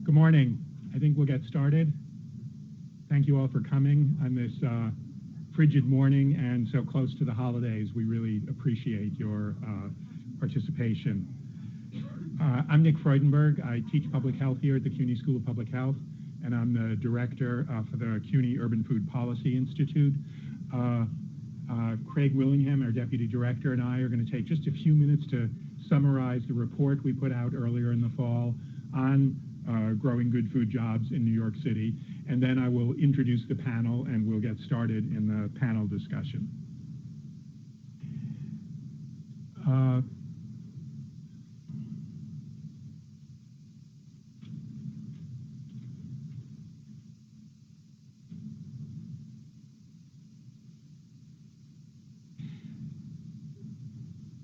Good morning. I think we'll get started. Thank you all for coming on this frigid morning and so close to the holidays. We really appreciate your participation. I'm Nick Freudenberg. I teach public health here at the CUNY School of Public Health, and I'm the director for the CUNY Urban Food Policy Institute. Craig Willingham, our deputy director, and I are going to take just a few minutes to summarize the report we put out earlier in the fall on growing good food jobs in New York City, and then I will introduce the panel and we'll get started in the panel discussion.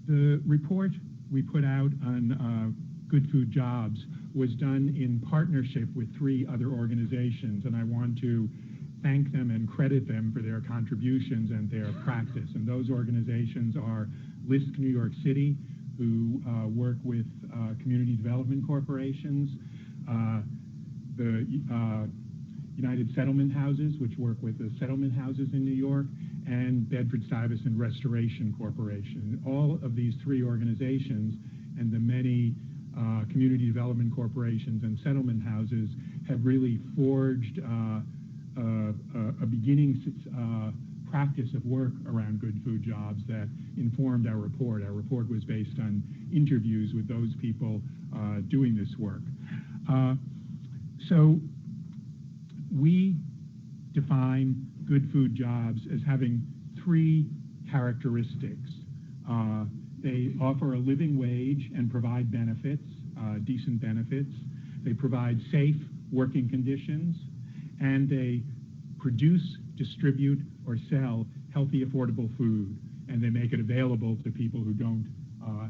The report we put out on good food jobs was done in partnership with 3 other organizations, and I want to thank them and credit them for their contributions and their practice. And those organizations are LISC New York City, who work with community development corporations, the United Settlement Houses, which work with the settlement houses in New York, and Bedford-Stuyvesant Restoration Corporation. All of these 3 organizations and the many community development corporations and settlement houses have really forged a beginning practice of work around good food jobs that informed our report. Our report was based on interviews with those people doing this work. So we define good food jobs as having 3 characteristics. They offer a living wage and provide benefits, decent benefits. They provide safe working conditions, and they produce, distribute, or sell healthy, affordable food, and they make it available to people who don't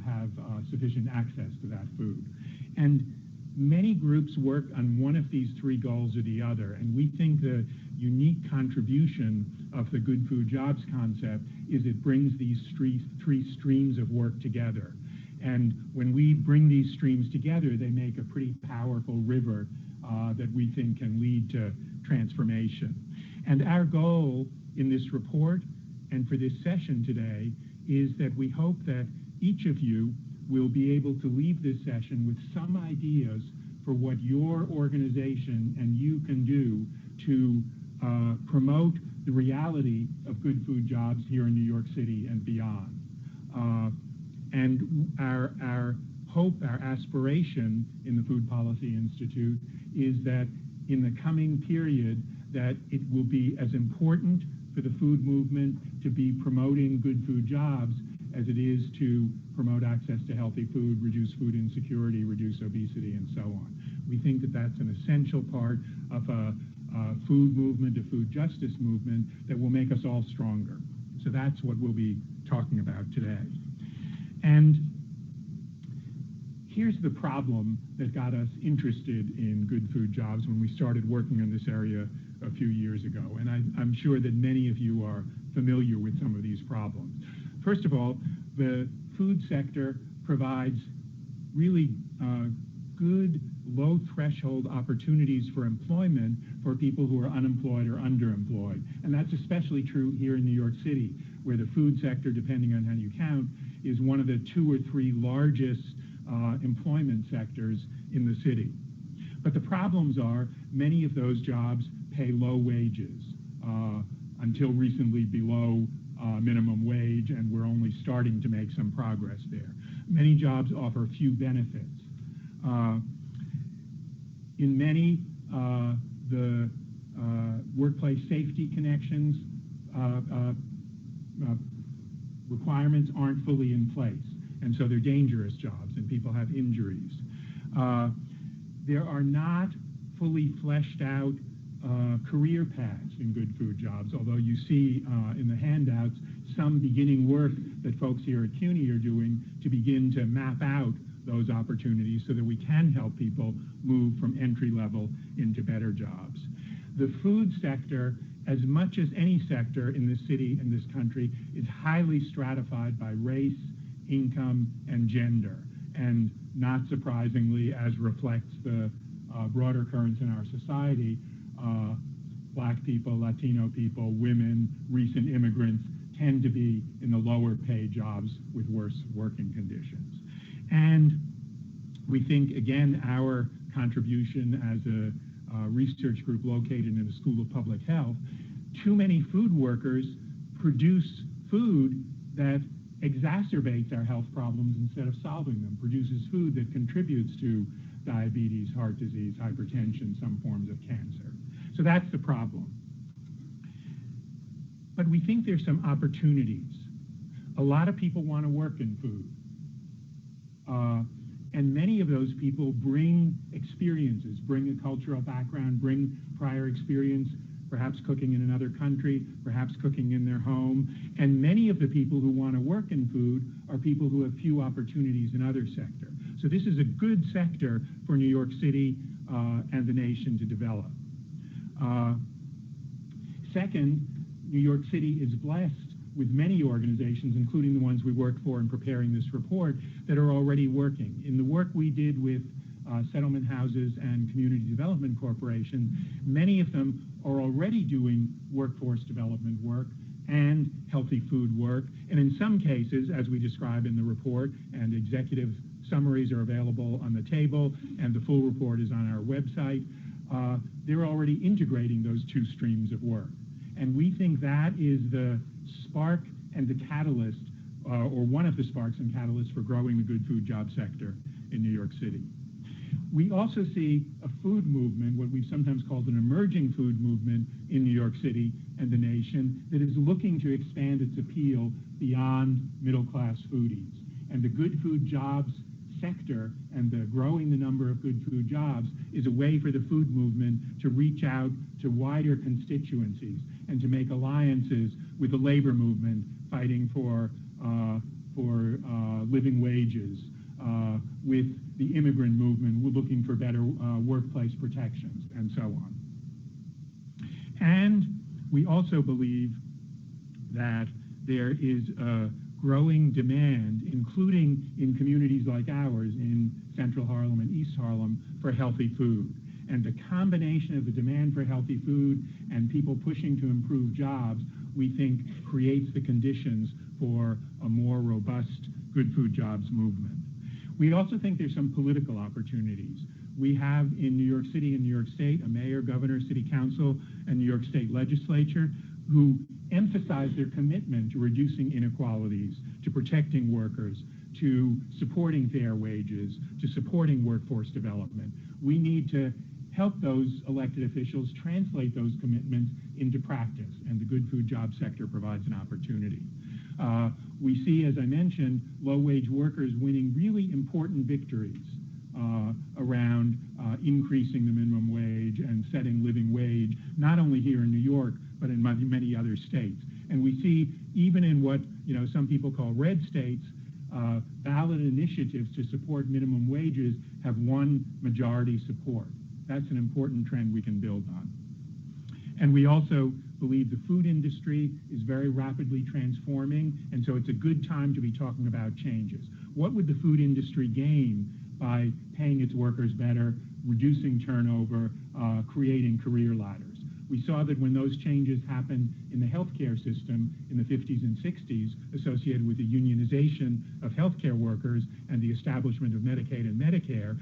have sufficient access to that food. And many groups work on one of these 3 goals or the other, and we think the unique contribution of the good food jobs concept is it brings these 3 streams of work together. And when we bring these streams together, they make a pretty powerful river that we think can lead to transformation. And our goal in this report and for this session today is that we hope that each of you will be able to leave this session with some ideas for what your organization and you can do to promote the reality of good food jobs here in New York City and beyond. And our hope, our aspiration in the Food Policy Institute is that in the coming period that it will be as important for the food movement to be promoting good food jobs as it is to promote access to healthy food, reduce food insecurity, reduce obesity, and so on. We think that that's an essential part of a food movement, a food justice movement that will make us all stronger. So that's what we'll be talking about today. And here's the problem that got us interested in good food jobs when we started working on this area a few years ago. And I'm sure that many of you are familiar with some of these problems. First of all, the food sector provides really good, low-threshold opportunities for employment for people who are unemployed or underemployed. And that's especially true here in New York City, where the food sector, depending on how you count, is one of the 2 or 3 largest employment sectors in the city. But the problems are many of those jobs pay low wages, until recently below minimum wage, and we're only starting to make some progress there. Many jobs offer few benefits. In many, the workplace safety connections requirements aren't fully in place, and so they're dangerous jobs, and people have injuries. There are not fully fleshed out career paths in good food jobs, although you see in the handouts some beginning work that folks here at CUNY are doing to begin to map out those opportunities so that we can help people move from entry level into better jobs. The food sector, as much as any sector in this city and this country, is highly stratified by race, income, and gender, and not surprisingly, as reflects the broader currents in our society, Black people, Latino people, women, recent immigrants tend to be in the lower paid jobs with worse working conditions. And we think, again, our contribution as a research group located in the School of Public Health, too many food workers produce food that exacerbates our health problems instead of solving them, produces food that contributes to diabetes, heart disease, hypertension, some forms of cancer. So that's the problem. But we think there's some opportunities. A lot of people want to work in food. And many of those people bring experiences, bring a cultural background, bring prior experience, perhaps cooking in another country, perhaps cooking in their home. And many of the people who want to work in food are people who have few opportunities in other sectors. So this is a good sector for New York City and the nation to develop. Second, New York City is blessed with many organizations, including the ones we worked for in preparing this report, that are already working. In the work we did with settlement houses and community development corporations, many of them are already doing workforce development work and healthy food work. And in some cases, as we describe in the report, and executive summaries are available on the table, and the full report is on our website, they're already integrating those two streams of work. And we think that is the spark and the catalyst, or one of the sparks and catalysts for growing the good food job sector in New York City. We also see a food movement, what we've sometimes called an emerging food movement in New York City and the nation, that is looking to expand its appeal beyond middle-class foodies. And the good food jobs sector and the growing the number of good food jobs is a way for the food movement to reach out to wider constituencies and to make alliances with the labor movement fighting for living wages, with the immigrant movement, we're looking for better workplace protections, and so on. And we also believe that there is a growing demand, including in communities like ours in Central Harlem and East Harlem, for healthy food. And the combination of the demand for healthy food and people pushing to improve jobs, we think creates the conditions for a more robust good food jobs movement. We also think there's some political opportunities. We have in New York City and New York State a mayor, governor, city council, and New York State legislature who emphasize their commitment to reducing inequalities, to protecting workers, to supporting fair wages, to supporting workforce development. We need to help those elected officials translate those commitments into practice, and the good food job sector provides an opportunity. We see, as I mentioned, low-wage workers winning really important victories around increasing the minimum wage and setting living wage, not only here in New York, but in many other states. And we see, even in what some people call red states, ballot initiatives to support minimum wages have won majority support. That's an important trend we can build on. And we also believe the food industry is very rapidly transforming, and so it's a good time to be talking about changes. What would the food industry gain by paying its workers better, reducing turnover, creating career ladders? We saw that when those changes happened in the healthcare system in the 50s and 60s, associated with the unionization of healthcare workers and the establishment of Medicaid and Medicare,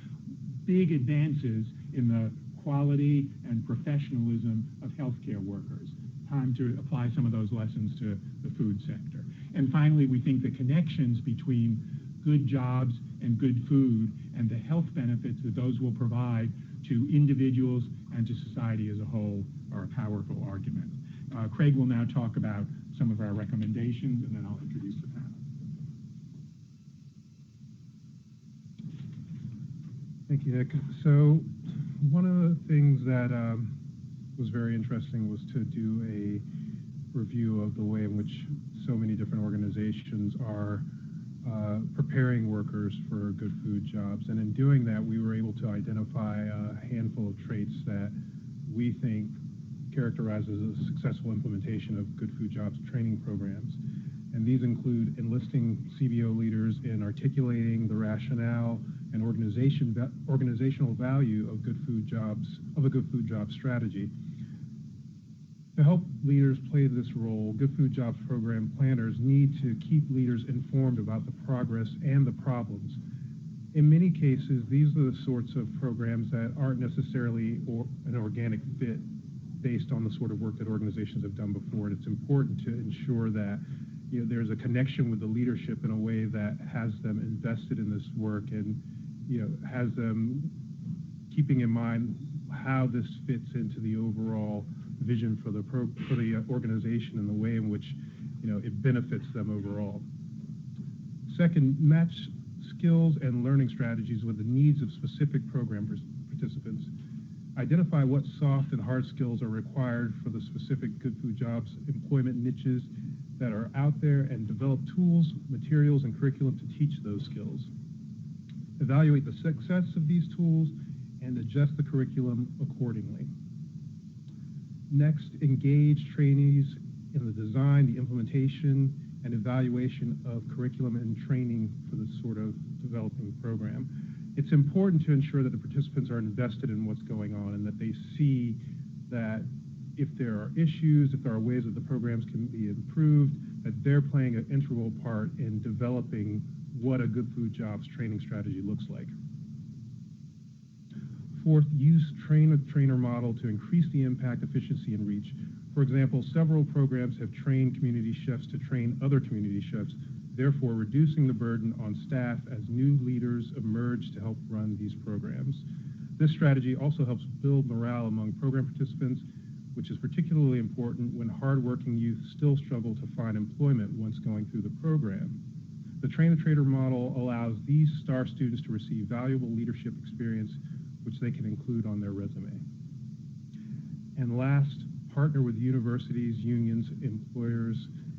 big advances in the quality and professionalism of healthcare workers. Time to apply some of those lessons to the food sector. And finally, we think the connections between good jobs and good food and the health benefits that those will provide to individuals and to society as a whole are a powerful argument. Craig will now talk about some of our recommendations, and then I'll introduce the panel. Thank you, Nick. So one of the things that was very interesting was to do a review of the way in which so many different organizations are preparing workers for good food jobs. And in doing that, we were able to identify a handful of traits that we think characterizes a successful implementation of good food jobs training programs. And these include enlisting CBO leaders in articulating the rationale and organizational value of good food jobs, of a good food job strategy. To help leaders play this role, Good Food Jobs program planners need to keep leaders informed about the progress and the problems. In many cases, these are the sorts of programs that aren't necessarily an organic fit based on the sort of work that organizations have done before. And it's important to ensure that there's a connection with the leadership in a way that has them invested in this work and has them keeping in mind how this fits into the overall vision for the organization and the way in which it benefits them overall. Second, match skills and learning strategies with the needs of specific program participants. Identify what soft and hard skills are required for the specific Good Food Jobs employment niches that are out there, and develop tools, materials, and curriculum to teach those skills. Evaluate the success of these tools and adjust the curriculum accordingly. Next, engage trainees in the design, the implementation, and evaluation of curriculum and training for this sort of developing program. It's important to ensure that the participants are invested in what's going on and that they see that if there are issues, if there are ways that the programs can be improved, that they're playing an integral part in developing what a Good Food Jobs training strategy looks like. Fourth, use train-the-trainer model to increase the impact, efficiency, and reach. For example, several programs have trained community chefs to train other community chefs, therefore reducing the burden on staff as new leaders emerge to help run these programs. This strategy also helps build morale among program participants, which is particularly important when hardworking youth still struggle to find employment once going through the program. The train-the-trainer model allows these STAR students to receive valuable leadership experience, which they can include on their resume. And last, partner with universities, unions, employers,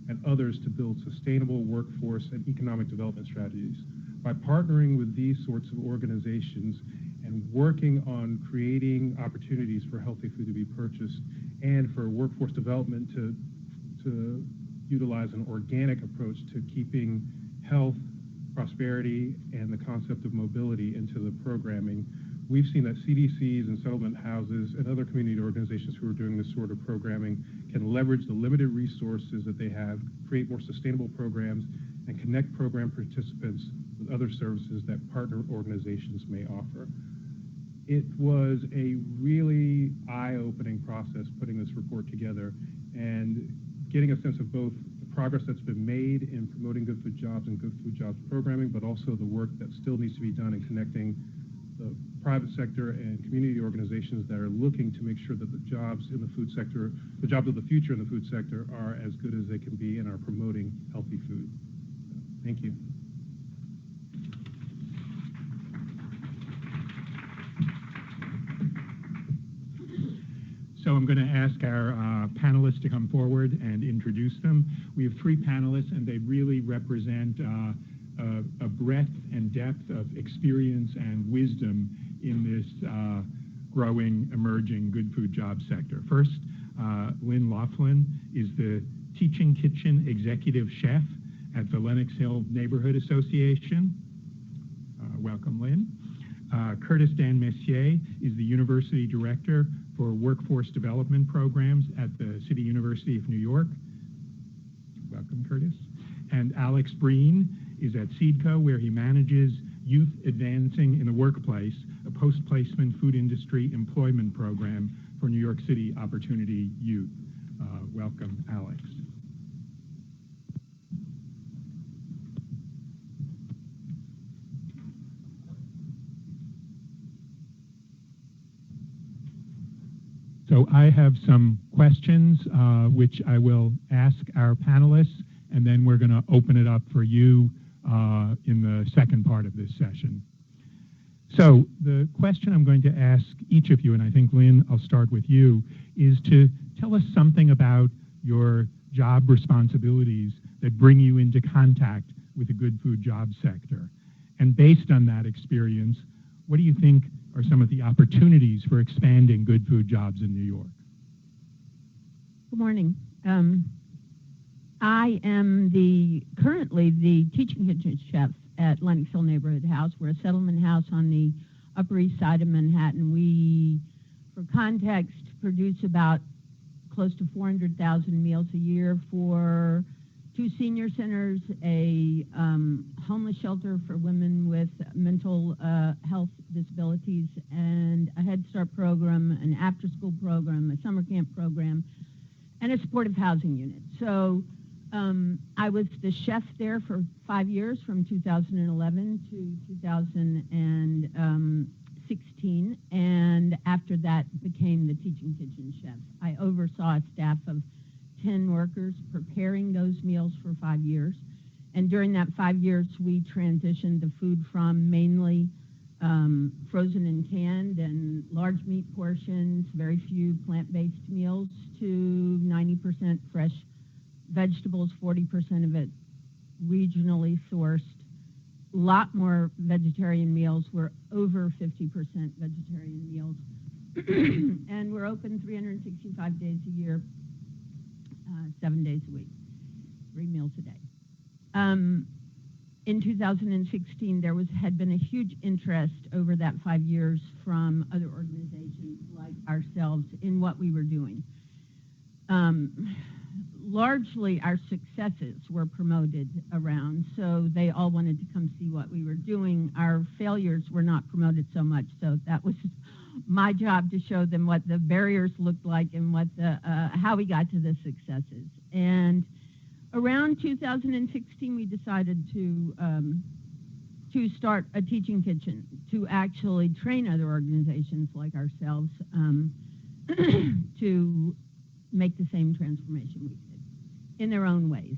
and others to build sustainable workforce and economic development strategies. By partnering with these sorts of organizations and working on creating opportunities for healthy food to be purchased and for workforce development to utilize an organic approach to keeping health, prosperity, and the concept of mobility into the programming, we've seen that CDCs and settlement houses and other community organizations who are doing this sort of programming can leverage the limited resources that they have, create more sustainable programs, and connect program participants with other services that partner organizations may offer. It was a really eye-opening process putting this report together and getting a sense of both the progress that's been made in promoting Good Food Jobs and Good Food Jobs programming, but also the work that still needs to be done in connecting the private sector and community organizations that are looking to make sure that the jobs in the food sector, the jobs of the future in the food sector, are as good as they can be and are promoting healthy food. Thank you. So I'm going to ask our panelists to come forward and introduce them. We have three panelists, and they really represent a breadth and depth of experience and wisdom in this growing, emerging good food job sector. First, Lynn Laughlin is the Teaching Kitchen Executive Chef at the Lenox Hill Neighborhood Association. Welcome, Lynn. Curtis Dan Messier is the University Director for Workforce Development Programs at the City University of New York. Welcome, Curtis. And Alex Breen is at SEEDCO, where he manages Youth Advancing in the Workplace, a post-placement food industry employment program for New York City Opportunity Youth. Welcome, Alex. So I have some questions which I will ask our panelists, and then we're going to open it up for you in the second part of this session. So the question I'm going to ask each of you, and I think, Lynn, I'll start with you, is to tell us something about your job responsibilities that bring you into contact with the good food job sector. And based on that experience, what do you think are some of the opportunities for expanding good food jobs in New York? Good morning. I am currently the Teaching Kitchen Chef at Lenox Hill Neighborhood House. We're a settlement house on the Upper East Side of Manhattan. We, for context, produce about close to 400,000 meals a year for 2 senior centers, a homeless shelter for women with mental health disabilities, and a Head Start program, an after-school program, a summer camp program, and a supportive housing unit. So I was the chef there for 5 years, from 2011 to 2016, and after that became the teaching kitchen chef. I oversaw a staff of 10 workers preparing those meals for 5 years, and during that 5 years we transitioned the food from mainly frozen and canned and large meat portions, very few plant-based meals, to 90% fresh vegetables, 40% of it regionally sourced. A lot more vegetarian meals. We're over 50% vegetarian meals. And we're open 365 days a year, 7 days a week, 3 meals a day. In 2016, there had been a huge interest over that 5 years from other organizations like ourselves in what we were doing. Largely, our successes were promoted around, so they all wanted to come see what we were doing. Our failures were not promoted so much, so that was my job to show them what the barriers looked like and what how we got to the successes. And around 2016, we decided to start a teaching kitchen, to actually train other organizations like ourselves to make the same transformation we did in their own ways.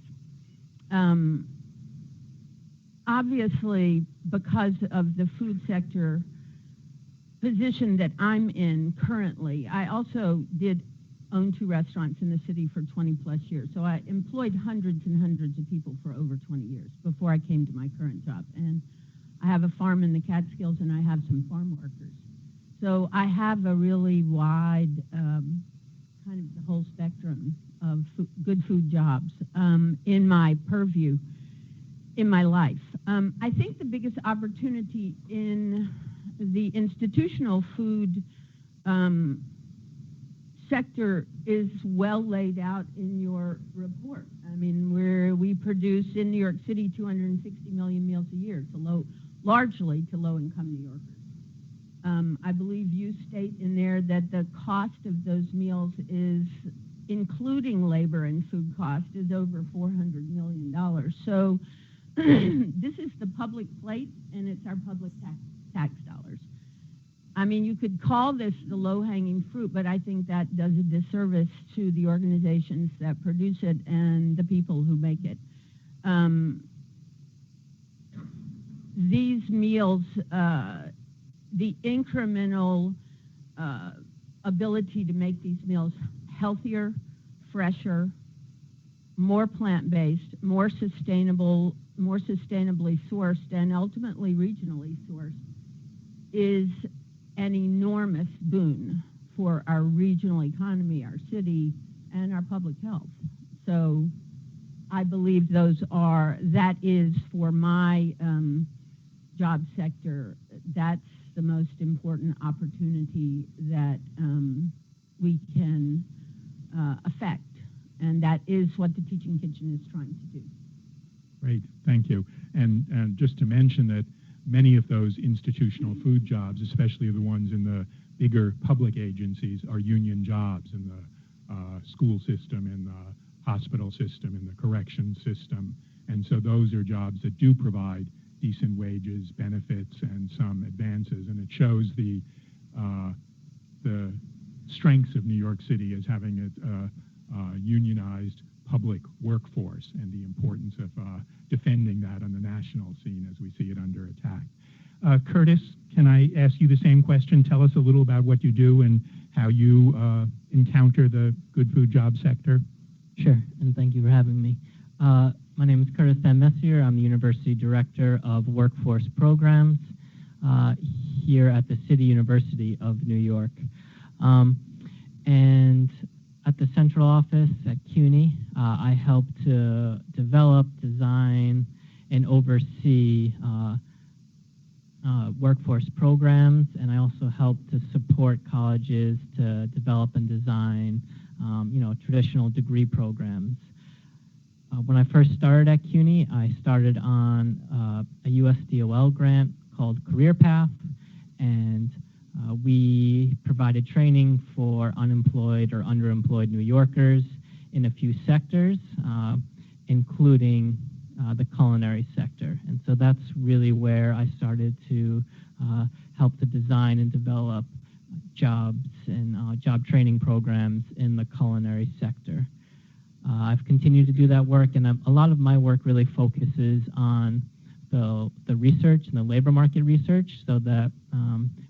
Obviously, because of the food sector position that I'm in currently, I also did own 2 restaurants in the city for 20 plus years. So I employed hundreds and hundreds of people for over 20 years before I came to my current job. And I have a farm in the Catskills, and I have some farm workers. So I have a really wide kind of the whole spectrum of good food jobs in my purview in my life. I think the biggest opportunity in the institutional food sector is well laid out in your report. I mean, we produce in New York City 260 million meals a year, largely to low-income New Yorkers. I believe you state in there that the cost of those meals is, including labor and food cost, is over $400 million. So this is the public plate, and it's our public tax dollars. I mean, you could call this the low-hanging fruit, but I think that does a disservice to the organizations that produce it and the people who make it. These meals, the incremental ability to make these meals healthier, fresher, more plant-based, more sustainable, more sustainably sourced, and ultimately regionally sourced, is an enormous boon for our regional economy, our city, and our public health. So I believe that is for my job sector, that's the most important opportunity that we can affect. And that is what the Teaching Kitchen is trying to do. Great, thank you. And just to mention that many of those institutional food jobs, especially the ones in the bigger public agencies, are union jobs in the school system, in the hospital system, in the correction system. And so those are jobs that do provide decent wages, benefits, and some advances. And it shows the strengths of New York City as having a unionized public workforce, and the importance of defending that on the national scene as we see it under attack. Curtis, can I ask you the same question? Tell us a little about what you do and how you encounter the good food job sector. Sure, and thank you for having me. My name is Curtis Van Messier. I'm the University Director of Workforce Programs here at the City University of New York. And at the central office at CUNY, I help to develop, design, and oversee workforce programs, and I also help to support colleges to develop and design, traditional degree programs. When I first started at CUNY, I started on a USDOL grant called Career Path, and we provided training for unemployed or underemployed New Yorkers in a few sectors, including the culinary sector. And so that's really where I started to help to design and develop jobs and job training programs in the culinary sector. I've continued to do that work, and a lot of my work really focuses on the research and the labor market research, so that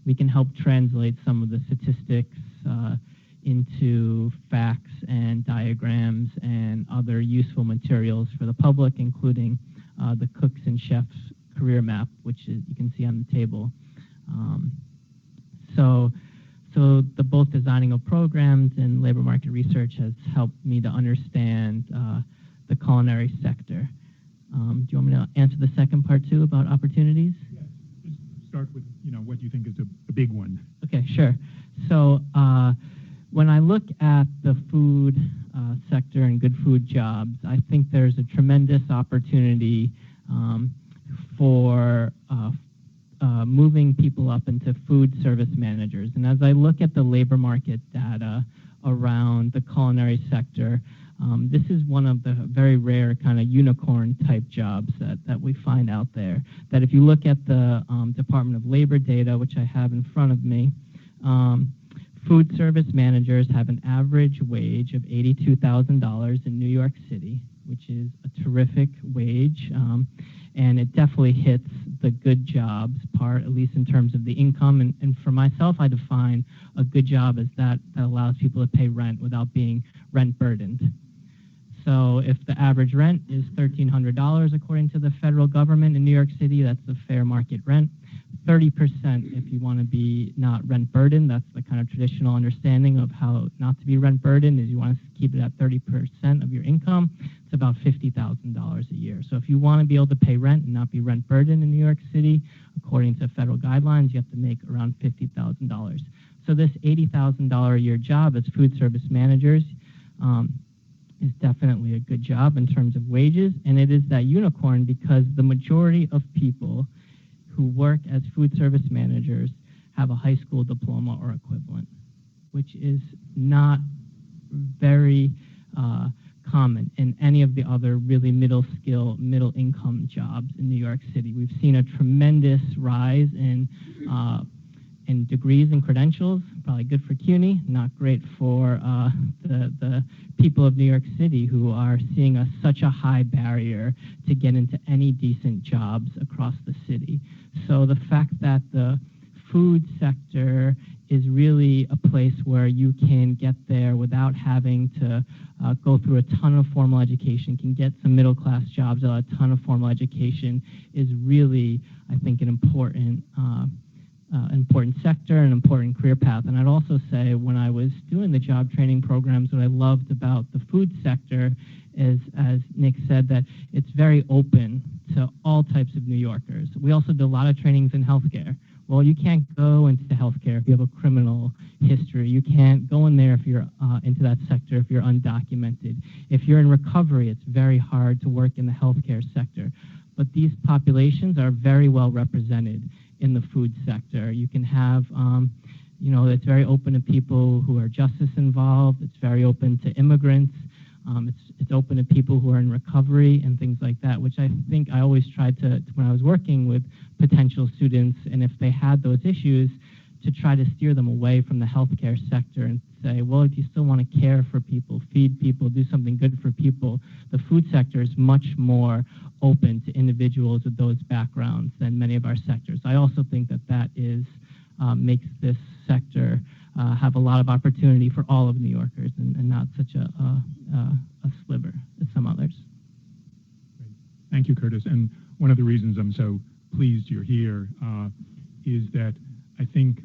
we can help translate some of the statistics into facts and diagrams and other useful materials for the public, including the Cooks and Chefs Career Map, which you can see on the table. So the both designing of programs and labor market research has helped me to understand the culinary sector. Do you want me to answer the second part too about opportunities? Yes. Just start with what you think is a big one. Okay, sure. So when I look at the food sector and good food jobs, I think there's a tremendous opportunity for moving people up into food service managers. And as I look at the labor market data around the culinary sector, this is one of the very rare kind of unicorn type jobs that we find out there. That if you look at the Department of Labor data, which I have in front of me, food service managers have an average wage of $82,000 in New York City, which is a terrific wage, and it definitely hits the good jobs part, at least in terms of the income. And for myself, I define a good job as that allows people to pay rent without being rent burdened. So if the average rent is $1,300 according to the federal government in New York City, that's the fair market rent. 30% if you want to be not rent burdened. That's the kind of traditional understanding of how not to be rent burdened, is you want to keep it at 30% of your income. It's about $50,000 a year. So if you want to be able to pay rent and not be rent burdened in New York City, according to federal guidelines, you have to make around $50,000. So this $80,000 a year job as food service managers is definitely a good job in terms of wages, and it is that unicorn because the majority of people who work as food service managers have a high school diploma or equivalent, which is not very common in any of the other really middle skill, middle income jobs in New York City. We've seen a tremendous rise in degrees and credentials, probably good for CUNY, not great for the people of New York City who are seeing such a high barrier to get into any decent jobs across the city. So the fact that the food sector is really a place where you can get there without having to go through a ton of formal education, can get some middle-class jobs without a ton of formal education, is really, I think, an important sector, an important career path. And I'd also say when I was doing the job training programs, what I loved about the food sector is, as Nick said, that it's very open to all types of New Yorkers. We also do a lot of trainings in healthcare. Well, you can't go into healthcare if you have a criminal history. You can't go in there if you're into that sector if you're undocumented. If you're in recovery, it's very hard to work in the healthcare sector. But these populations are very well represented in the food sector. You can have, it's very open to people who are justice involved. It's very open to immigrants. It's open to people who are in recovery and things like that, which I think I always tried to, when I was working with potential students, and if they had those issues, to try to steer them away from the healthcare sector and say, well, if you still want to care for people, feed people, do something good for people, the food sector is much more open to individuals with those backgrounds than many of our sectors. I also think that is makes this sector have a lot of opportunity for all of New Yorkers and not such a sliver as some others. Great. Thank you, Curtis. And one of the reasons I'm so pleased you're here is that I think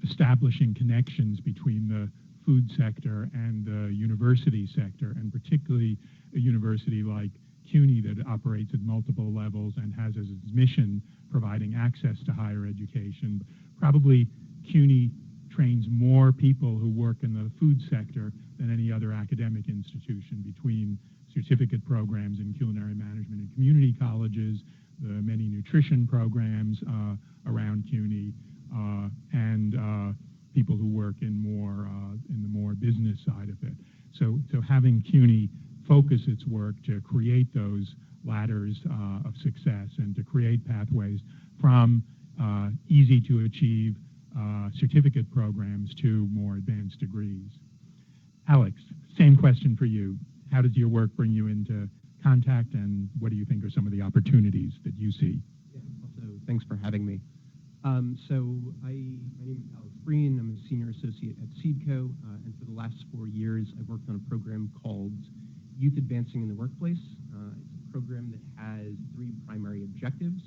establishing connections between the food sector and the university sector, and particularly a university like CUNY that operates at multiple levels and has as its mission providing access to higher education. Probably CUNY trains more people who work in the food sector than any other academic institution, between certificate programs in culinary management and community colleges, the many nutrition programs around CUNY, and people who work in the more business side of it. So having CUNY focus its work to create those ladders of success and to create pathways from easy to achieve certificate programs to more advanced degrees. Alex, same question for you. How does your work bring you into contact, and what do you think are some of the opportunities that you see? Yeah, also, thanks for having me. My name is Alex Breen. I'm a senior associate at Seedco, and for the last 4 years, I've worked on a program called Youth Advancing in the Workplace. It's a program that has 3 primary objectives.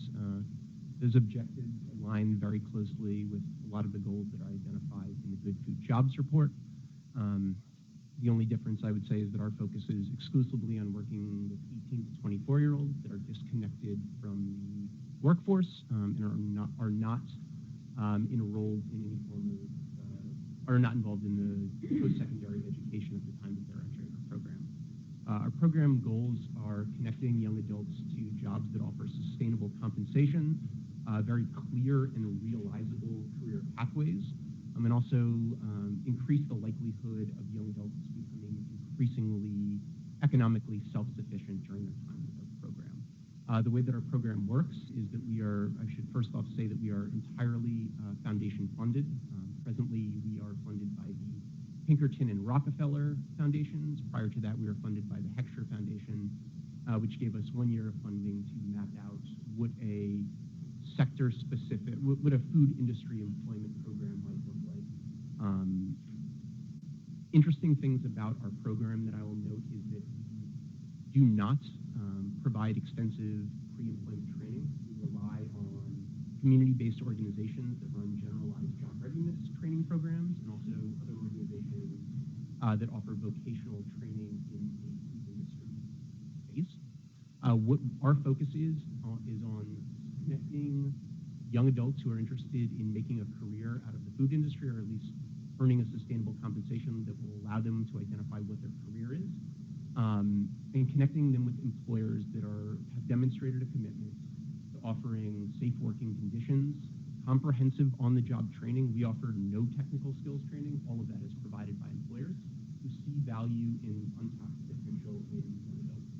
Those objectives align very closely with a lot of the goals that are identified in the Good Food Jobs Report. The only difference, I would say, is that our focus is exclusively on working with 18 to 24-year-olds that are disconnected from the workforce and are not enrolled in any form of, are not involved in the post-secondary education at the time that they're entering our program. Our program goals are connecting young adults to jobs that offer sustainable compensation, very clear and realizable career pathways, and also increase the likelihood of young adults becoming increasingly economically self-sufficient during their time with our program. The way that our program works is that I should first off say that we are entirely foundation funded. Presently, we are funded by the Pinkerton and Rockefeller Foundations. Prior to that, we were funded by the Heckscher Foundation, which gave us 1 year of funding to map out what a sector-specific, what a food industry employment program might look like. Interesting things about our program that I will note is that we do not provide extensive pre-employment training. We rely on community-based organizations that run generalized job readiness training programs, and also other organizations that offer vocational training in the food industry space. What our focus is on connecting young adults who are interested in making a career out of the food industry, or at least earning a sustainable compensation that will allow them to identify what their career is, and connecting them with employers that have demonstrated a commitment to offering safe working conditions, comprehensive on-the-job training. We offer no technical skills training. All of that is provided by employers who see value in untapped potential in young adults.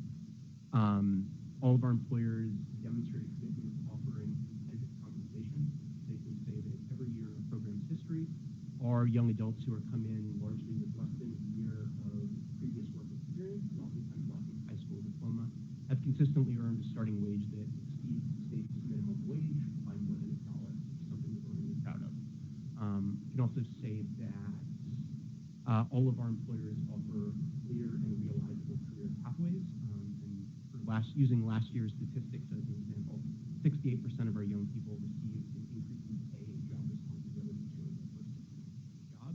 All of our employers demonstrate a commitment to offering competitive compensation. They can say that every year in our program's history, our young adults who are come in largely with less than a year of previous work experience, and oftentimes lacking a high school diploma, have consistently earned a starting wage that exceeds the state's minimum wage by more than $1, something that we're really proud of. I can also say that all of our employers offer clear and realizable career pathways. Using last year's statistics as an example, 68% of our young people received an increase in pay and job responsibility during their first job,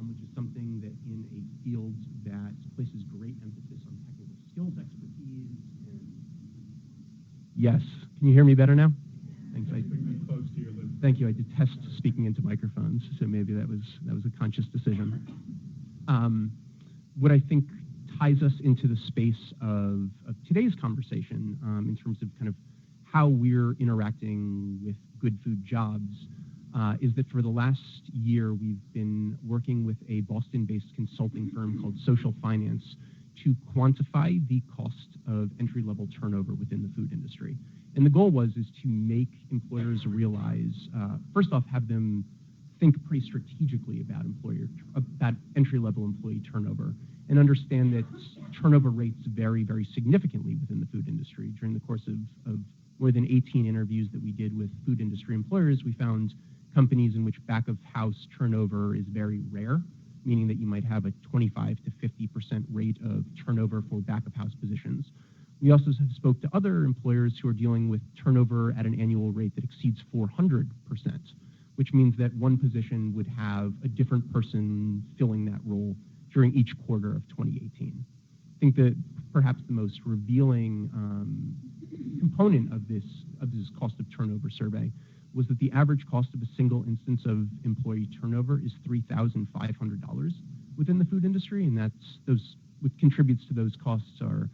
which is something that in a field that places great emphasis on technical skills expertise. And yes, can you hear me better now? Thanks. Close to your lips. Thank you. I detest speaking into microphones, so maybe that was a conscious decision. What I think ties us into the space of today's conversation in terms of kind of how we're interacting with good food jobs is that for the last year, we've been working with a Boston-based consulting firm called Social Finance to quantify the cost of entry-level turnover within the food industry. And the goal is to make employers realize, first off, have them think pretty strategically about entry-level employee turnover, and understand that turnover rates vary very significantly within the food industry. During the course of more than 18 interviews that we did with food industry employers, we found companies in which back-of-house turnover is very rare, meaning that you might have a 25 to 50% rate of turnover for back-of-house positions. We also have spoke to other employers who are dealing with turnover at an annual rate that exceeds 400%, which means that one position would have a different person filling that role during each quarter of 2018. think that perhaps the most revealing component of this cost of turnover survey was that the average cost of a single instance of employee turnover is $3,500 within the food industry, and what contributes to those costs are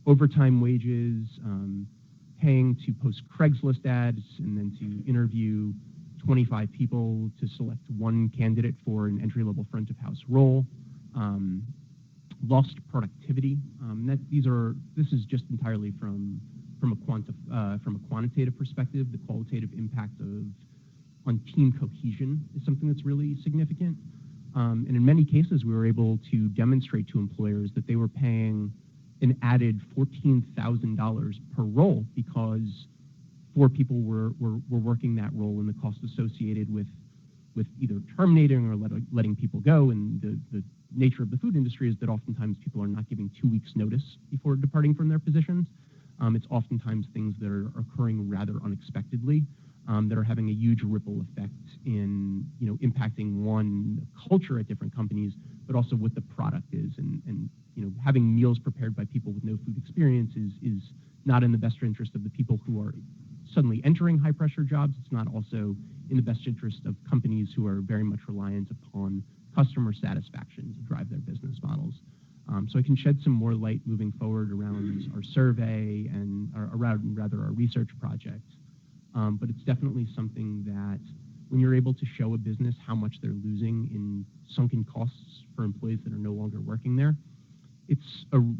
overtime wages, paying to post Craigslist ads, and then to interview 25 people to select one candidate for an entry-level front-of-house role, lost productivity. This is just entirely from a quantitative perspective. The qualitative impact on team cohesion is something that's really significant. And in many cases, we were able to demonstrate to employers that they were paying an added $14,000 per role because 4 people were working that role, and the cost associated with either terminating or letting people go. And the nature of the food industry is that oftentimes people are not giving 2 weeks notice before departing from their positions. It's oftentimes things that are occurring rather unexpectedly, that are having a huge ripple effect in, impacting one, culture at different companies, but also what the product is. And having meals prepared by people with no food experience is not in the best interest of the people who are suddenly entering high pressure jobs. It's not also in the best interest of companies who are very much reliant upon customer satisfaction to drive their business models. So I can shed some more light moving forward around our survey and around our research project. But it's definitely something that when you're able to show a business how much they're losing in sunken costs for employees that are no longer working there,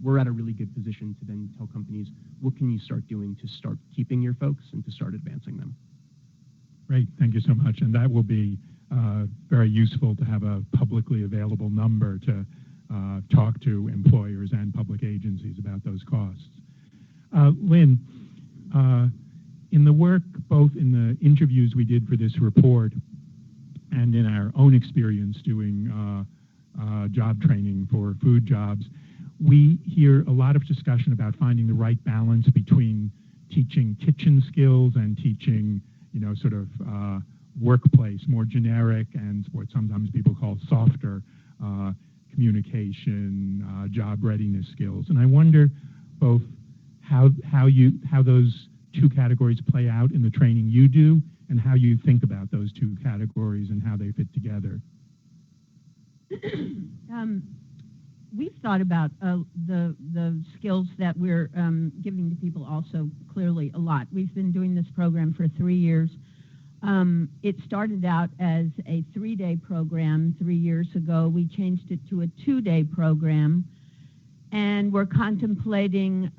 we're at a really good position to then tell companies, what can you start doing to start keeping your folks and to start advancing them? Great, thank you so much. And that will be very useful to have a publicly available number to talk to employers and public agencies about those costs. Lynn, in the work, both in the interviews we did for this report and in our own experience doing job training for food jobs, we hear a lot of discussion about finding the right balance between teaching kitchen skills and teaching, sort of workplace, more generic and what sometimes people call softer communication, job readiness skills. And I wonder both how those two categories play out in the training you do and how you think about those two categories and how they fit together. We've thought about the skills that we're giving to people also clearly a lot. We've been doing this program for 3 years. It started out as a 3-day program 3 years ago. We changed it to a 2-day program, and we're contemplating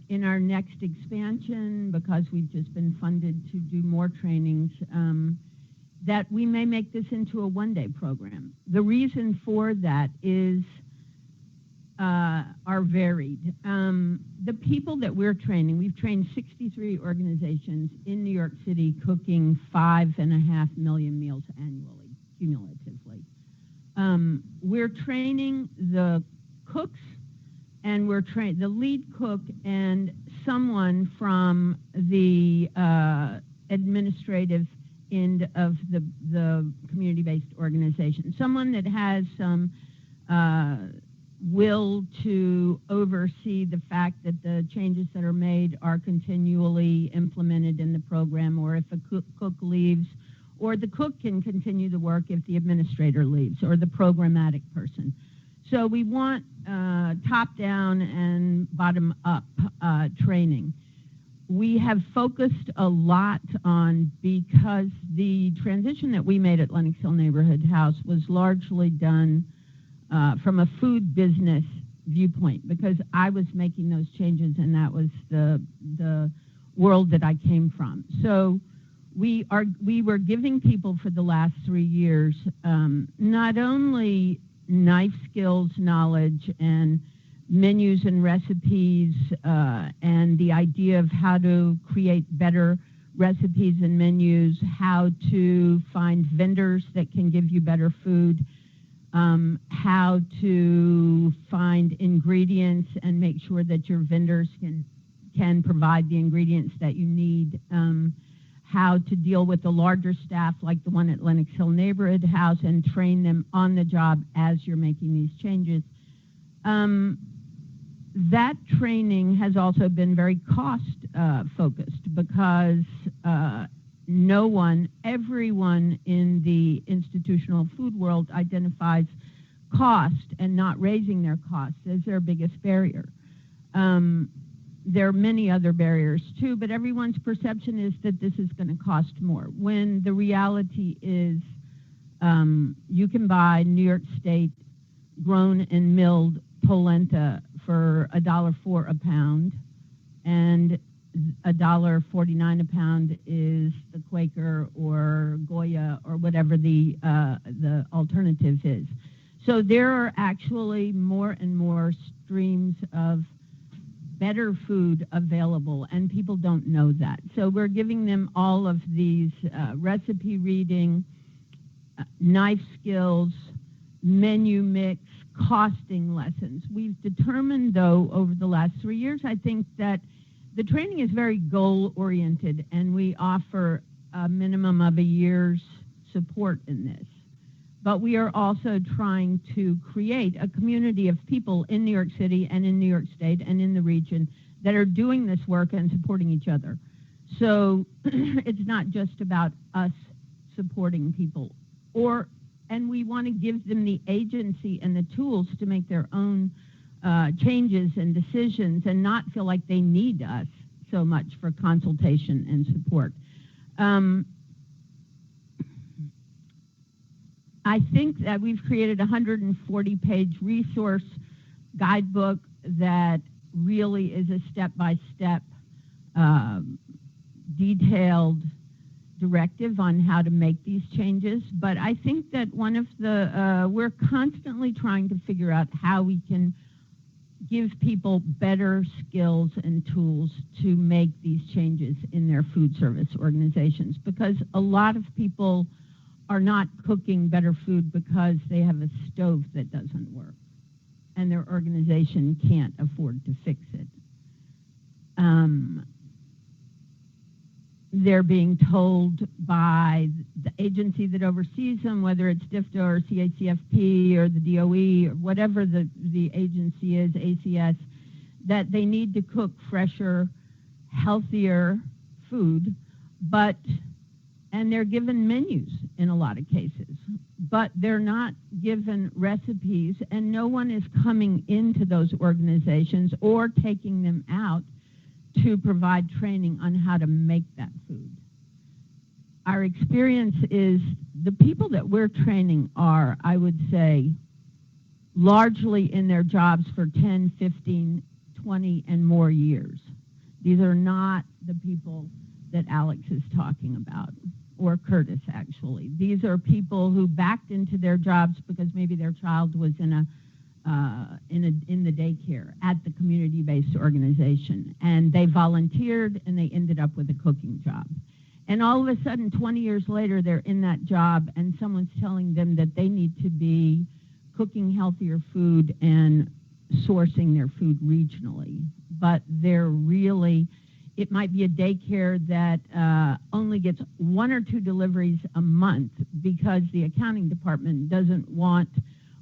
in our next expansion, because we've just been funded to do more trainings, that we may make this into a 1-day program. The reason for that is are varied. The people that we're training, we've trained 63 organizations in New York City cooking 5.5 million meals annually, cumulatively. We're training the cooks, and we're training the lead cook and someone from the administrative end of the community-based organization, someone that has some will to oversee the fact that the changes that are made are continually implemented in the program, or if a cook leaves, or the cook can continue the work if the administrator leaves, or the programmatic person. So we want top-down and bottom-up training. We have focused a lot on, because the transition that we made at Lenox Hill Neighborhood House was largely done from a food business viewpoint, because I was making those changes and that was the world that I came from. So we were giving people for the last 3 years not only knife skills knowledge and menus and recipes and the idea of how to create better recipes and menus, how to find vendors that can give you better food, how to find ingredients and make sure that your vendors can provide the ingredients that you need, how to deal with the larger staff like the one at Lenox Hill Neighborhood House and train them on the job as you're making these changes. that training has also been very cost focused because everyone in the institutional food world identifies cost and not raising their costs as their biggest barrier. There are many other barriers too, but everyone's perception is that this is going to cost more, when the reality is you can buy New York State grown and milled polenta for $1.04 a pound, and $1.49 a pound is the Quaker or Goya or whatever the alternative is. So there are actually more and more streams of better food available, and people don't know that. So we're giving them all of these recipe reading, knife skills, menu mix, costing lessons. We've determined, though, over the last 3 years, I think that the training is very goal-oriented, and we offer a minimum of a year's support in this. But we are also trying to create a community of people in New York City and in New York State and in the region that are doing this work and supporting each other. So it's not just about us supporting people, and we want to give them the agency and the tools to make their own changes and decisions and not feel like they need us so much for consultation and support. I think that we've created a 140-page resource guidebook that really is a step-by-step detailed directive on how to make these changes. But I think that one of the, we're constantly trying to figure out how we can give people better skills and tools to make these changes in their food service organizations, because a lot of people are not cooking better food because they have a stove that doesn't work and their organization can't afford to fix it. They're being told by the agency that oversees them, whether it's DFTA or CACFP or the DOE or whatever the agency is, ACS, that they need to cook fresher, healthier food, and they're given menus in a lot of cases, but they're not given recipes, and no one is coming into those organizations or taking them out to provide training on how to make that food. Our experience is the people that we're training are, I would say, largely in their jobs for 10, 15, 20, and more years. These are not the people that Alex is talking about, or Curtis, actually. These are people who backed into their jobs because maybe their child was in the daycare at the community-based organization, and they volunteered and they ended up with a cooking job. And all of a sudden, 20 years later, they're in that job and someone's telling them that they need to be cooking healthier food and sourcing their food regionally. But they're really, it might be a daycare that only gets 1 or 2 deliveries a month because the accounting department doesn't want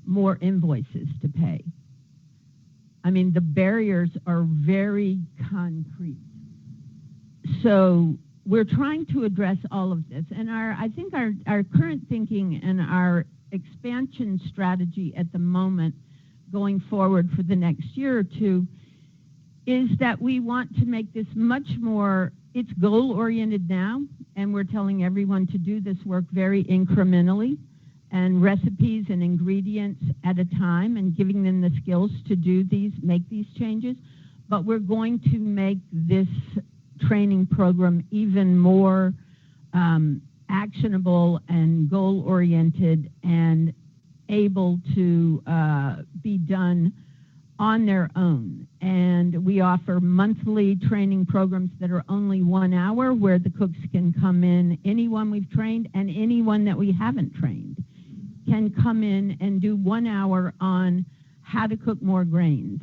more invoices to pay. I mean, the barriers are very concrete. So we're trying to address all of this. And I think our current thinking and our expansion strategy at the moment going forward for the next year or two is that we want to make this much more, it's goal-oriented now, and we're telling everyone to do this work very incrementally, and recipes and ingredients at a time, and giving them the skills to make these changes. But we're going to make this training program even more actionable and goal-oriented and able to be done on their own. And we offer monthly training programs that are only 1 hour, where the cooks can come in, anyone we've trained and anyone that we haven't trained can come in and do 1 hour on how to cook more grains.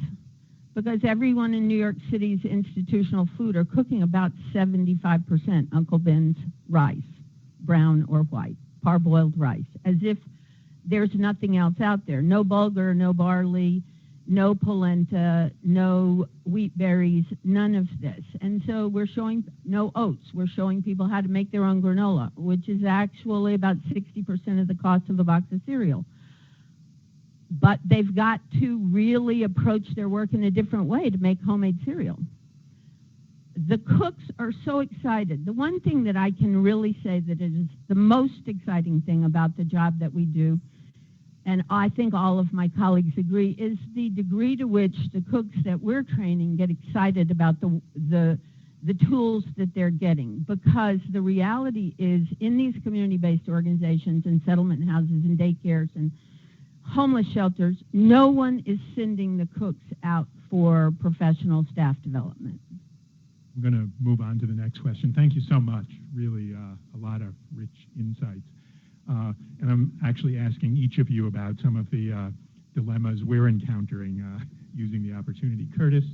Because everyone in New York City's institutional food are cooking about 75% Uncle Ben's rice, brown or white, parboiled rice, as if there's nothing else out there. No bulgur, no barley, no polenta, no wheat berries, none of this. And so we're showing no oats. We're showing people how to make their own granola, which is actually about 60% of the cost of a box of cereal. But they've got to really approach their work in a different way to make homemade cereal. The cooks are so excited. The one thing that I can really say that is the most exciting thing about the job that we do, and I think all of my colleagues agree, is the degree to which the cooks that we're training get excited about the tools that they're getting. Because the reality is, in these community-based organizations and settlement houses and daycares and homeless shelters, no one is sending the cooks out for professional staff development. I'm going to move on to the next question. Thank you so much. Really a lot of rich insights. And I'm actually asking each of you about some of the dilemmas we're encountering using the opportunity. Curtis,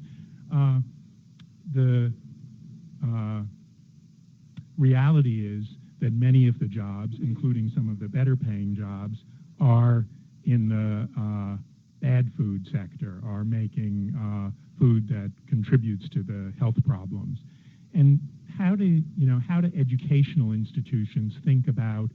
the reality is that many of the jobs, including some of the better paying jobs, are in the bad food sector, are making food that contributes to the health problems. And how do educational institutions think about,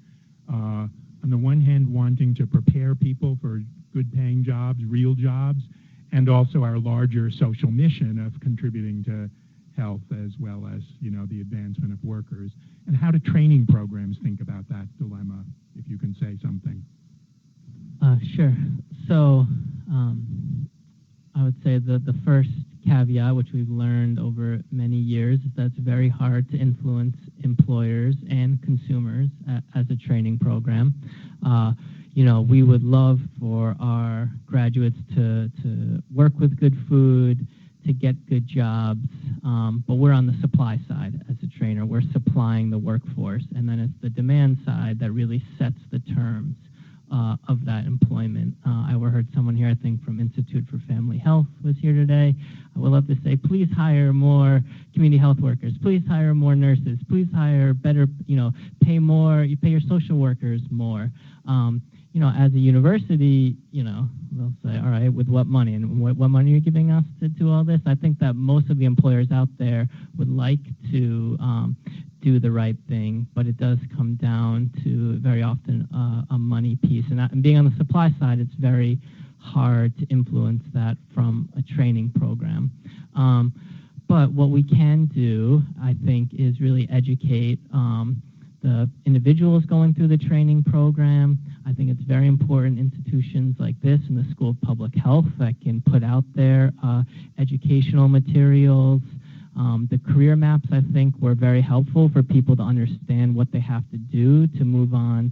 on the one hand, wanting to prepare people for good paying jobs, real jobs, and also our larger social mission of contributing to health as well as, the advancement of workers? And how do training programs think about that dilemma, if you can say something? Sure. So I would say the first caveat, which we've learned over many years, is that it's very hard to influence employers and consumers as a training program. We would love for our graduates to work with good food, to get good jobs, but we're on the supply side as a trainer. We're supplying the workforce, and then it's the demand side that really sets the terms of that employment. I heard someone here, I think from Institute for Family Health was here today. I would love to say, please hire more community health workers. Please hire more nurses. Please hire better, pay more. You pay your social workers more. As a university, they'll say, all right, with what money? And what money are you giving us to do all this? I think that most of the employers out there would like to do the right thing, but it does come down to very often a money piece. And being on the supply side, it's very hard to influence that from a training program. But what we can do, I think, is really educate the individuals going through the training program. I think it's very important institutions like this and the School of Public Health that can put out their educational materials. The career maps, I think, were very helpful for people to understand what they have to do to move on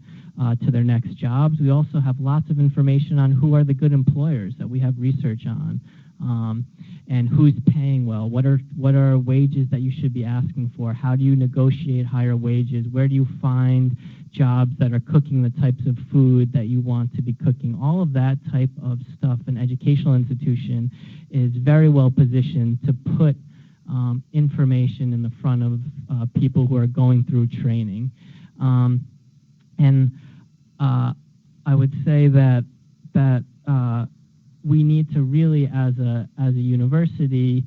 to their next jobs. We also have lots of information on who are the good employers that we have research on, and who's paying well. What are wages that you should be asking for? How do you negotiate higher wages? Where do you find jobs that are cooking the types of food that you want to be cooking? All of that type of stuff, an educational institution is very well positioned to put information in the front of people who are going through training. And I would say that we need to really, as a university,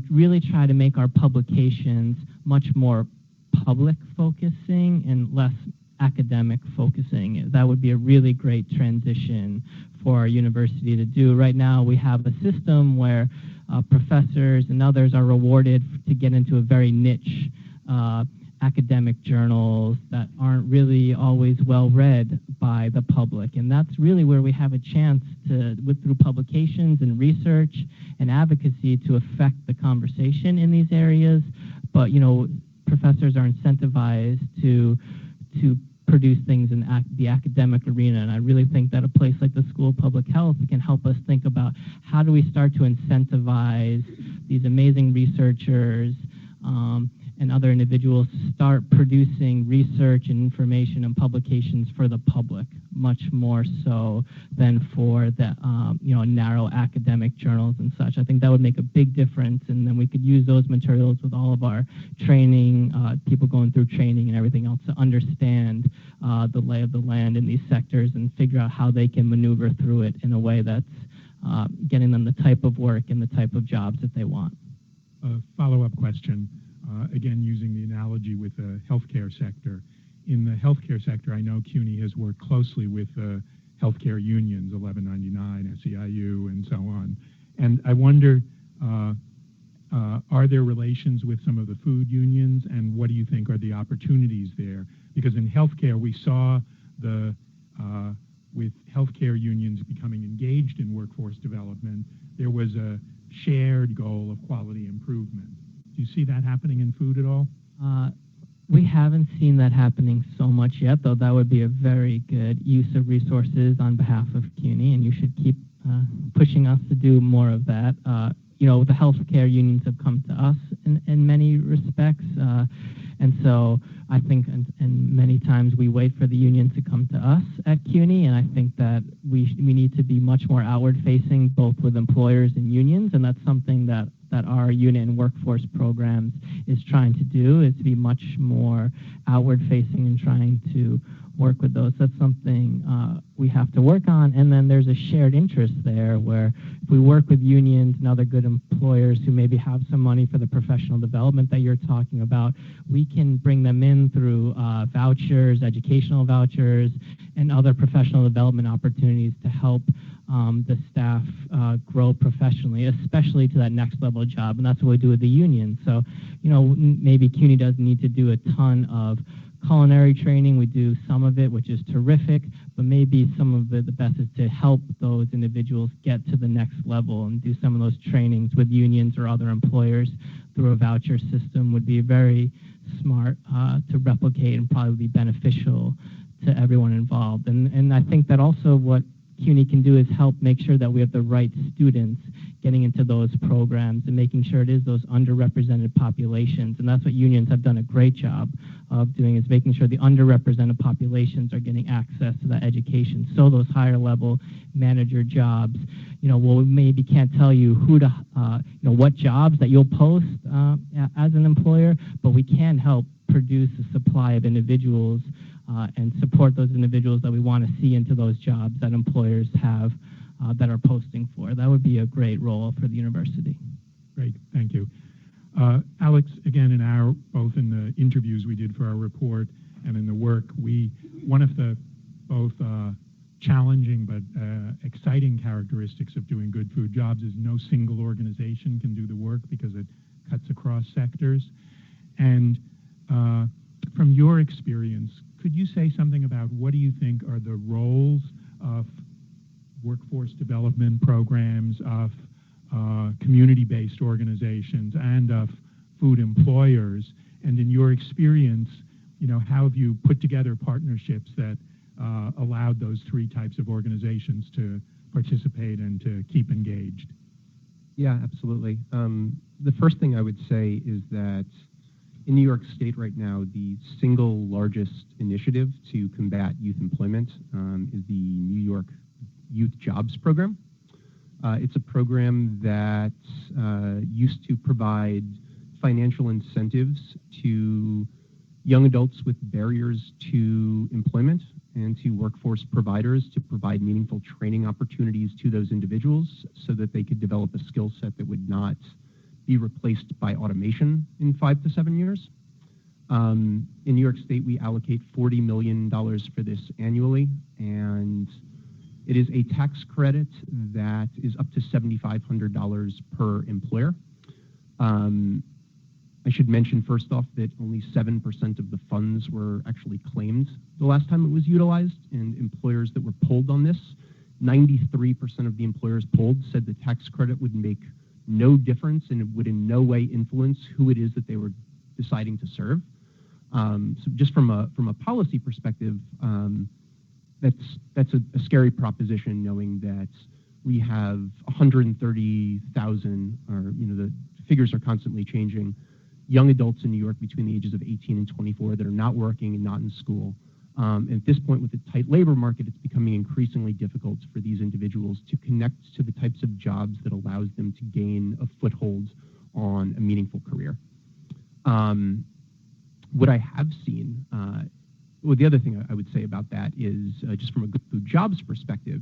really try to make our publications much more public focusing and less academic focusing. That would be a really great transition for our university to do. Right now, we have a system where professors and others are rewarded to get into a very niche academic journals that aren't really always well read by the public. And that's really where we have a chance to, through publications and research and advocacy, to affect the conversation in these areas. But, professors are incentivized to produce things in the academic arena. And I really think that a place like the School of Public Health can help us think about how do we start to incentivize these amazing researchers and other individuals to start producing research and information and publications for the public, much more so than for the narrow academic journals and such. I think that would make a big difference, and then we could use those materials with all of our training, people going through training and everything else, to understand the lay of the land in these sectors and figure out how they can maneuver through it in a way that's getting them the type of work and the type of jobs that they want. A follow-up question, again using the analogy with the healthcare sector. In the healthcare sector, I know CUNY has worked closely with healthcare unions, 1199, SEIU, and so on. And I wonder, are there relations with some of the food unions, and what do you think are the opportunities there? Because in healthcare, we saw with healthcare unions becoming engaged in workforce development, there was a shared goal of quality improvement. Do you see that happening in food at all? We haven't seen that happening so much yet, though that would be a very good use of resources on behalf of CUNY, and you should keep pushing us to do more of that. The healthcare unions have come to us in many respects, and so I think and many times we wait for the unions to come to us at CUNY, and I think that we need to be much more outward-facing, both with employers and unions, and that's something that our unit and workforce programs is trying to do, is to be much more outward-facing and trying to work with those. That's something we have to work on, and then there's a shared interest there where if we work with unions and other good employers who maybe have some money for the professional development that you're talking about, we can bring them in through vouchers, educational vouchers, and other professional development opportunities to help the staff grow professionally, especially to that next level job, and that's what we do with the union. So, maybe CUNY doesn't need to do a ton of culinary training. We do some of it, which is terrific, but maybe some of the best is to help those individuals get to the next level and do some of those trainings with unions or other employers through a voucher system would be very smart to replicate and probably be beneficial to everyone involved. And I think that also what CUNY can do is help make sure that we have the right students getting into those programs and making sure it is those underrepresented populations. And that's what unions have done a great job of doing, is making sure the underrepresented populations are getting access to that education. So those higher level manager jobs, we maybe can't tell you who to, what jobs that you'll post as an employer, but we can help produce a supply of individuals and support those individuals that we want to see into those jobs that employers have that are posting for. That would be a great role for the university. Great, thank you. Alex, again, both in the interviews we did for our report and in the work, one of the both challenging but exciting characteristics of doing good food jobs is no single organization can do the work because it cuts across sectors. And from your experience, could you say something about what do you think are the roles of workforce development programs, of community-based organizations, and of food employers? And in your experience, how have you put together partnerships that allowed those three types of organizations to participate and to keep engaged? Yeah, absolutely. The first thing I would say is that in New York State right now, the single largest initiative to combat youth employment is the New York Youth Jobs Program. It's a program that used to provide financial incentives to young adults with barriers to employment and to workforce providers to provide meaningful training opportunities to those individuals so that they could develop a skill set that would not be replaced by automation in 5 to 7 years. In New York State, we allocate $40 million for this annually, and it is a tax credit that is up to $7,500 per employer. I should mention first off that only 7% of the funds were actually claimed the last time it was utilized, and employers that were polled on this, 93% of the employers polled said the tax credit would make no difference and it would in no way influence who it is that they were deciding to serve. So just from a policy perspective, that's a scary proposition, knowing that we have 130,000, or the figures are constantly changing, young adults in New York between the ages of 18 and 24 that are not working and not in school. And at this point, with the tight labor market, it's becoming increasingly difficult for these individuals to connect to the types of jobs that allows them to gain a foothold on a meaningful career. What I have seen, the other thing I would say about that is, just from a good food jobs perspective,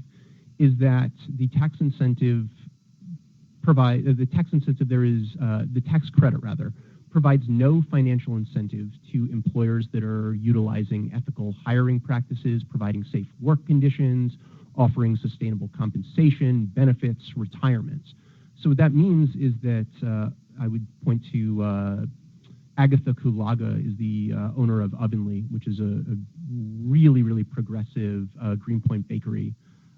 is that the tax incentive the tax credit rather, provides no financial incentive to employers that are utilizing ethical hiring practices, providing safe work conditions, offering sustainable compensation, benefits, retirements. So what that means is that I would point to Agatha Kulaga is the owner of Ovenly, which is a really, really progressive Greenpoint bakery,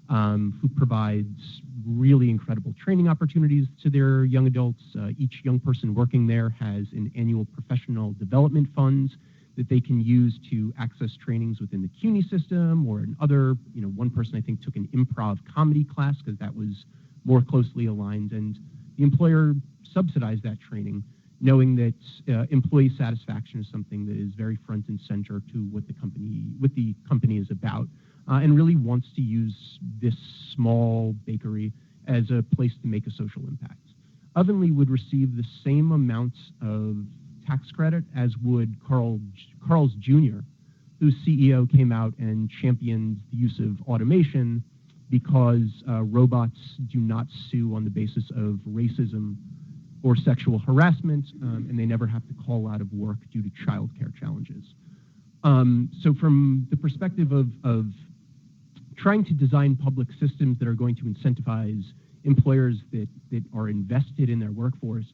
who provides really incredible training opportunities to their young adults. Each young person working there has an annual professional development fund that they can use to access trainings within the CUNY system, or another, one person I think took an improv comedy class because that was more closely aligned, and the employer subsidized that training, knowing that employee satisfaction is something that is very front and center to what the company is about, and really wants to use this small bakery as a place to make a social impact. Ovenly would receive the same amount of tax credit as would Carl's Jr., whose CEO came out and championed the use of automation because robots do not sue on the basis of racism or sexual harassment, and they never have to call out of work due to childcare challenges. So from the perspective of trying to design public systems that are going to incentivize employers that are invested in their workforce,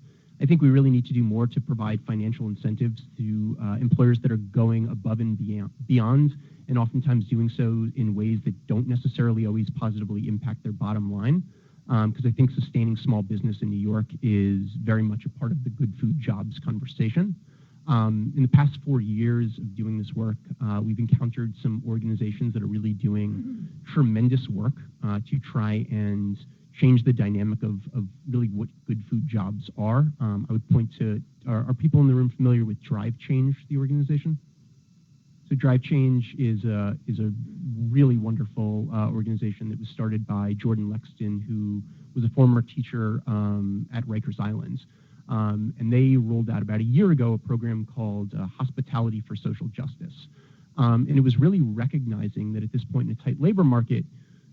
I think we really need to do more to provide financial incentives to employers that are going above and beyond, and oftentimes doing so in ways that don't necessarily always positively impact their bottom line. Because I think sustaining small business in New York is very much a part of the good food jobs conversation. In the past 4 years of doing this work, we've encountered some organizations that are really doing tremendous work to try and change the dynamic of really what good food jobs are. I would point to, are people in the room familiar with Drive Change, the organization? So Drive Change is a really wonderful organization that was started by Jordan Lexton, who was a former teacher at Rikers Island. And they rolled out about a year ago a program called Hospitality for Social Justice. And it was really recognizing that at this point in a tight labor market,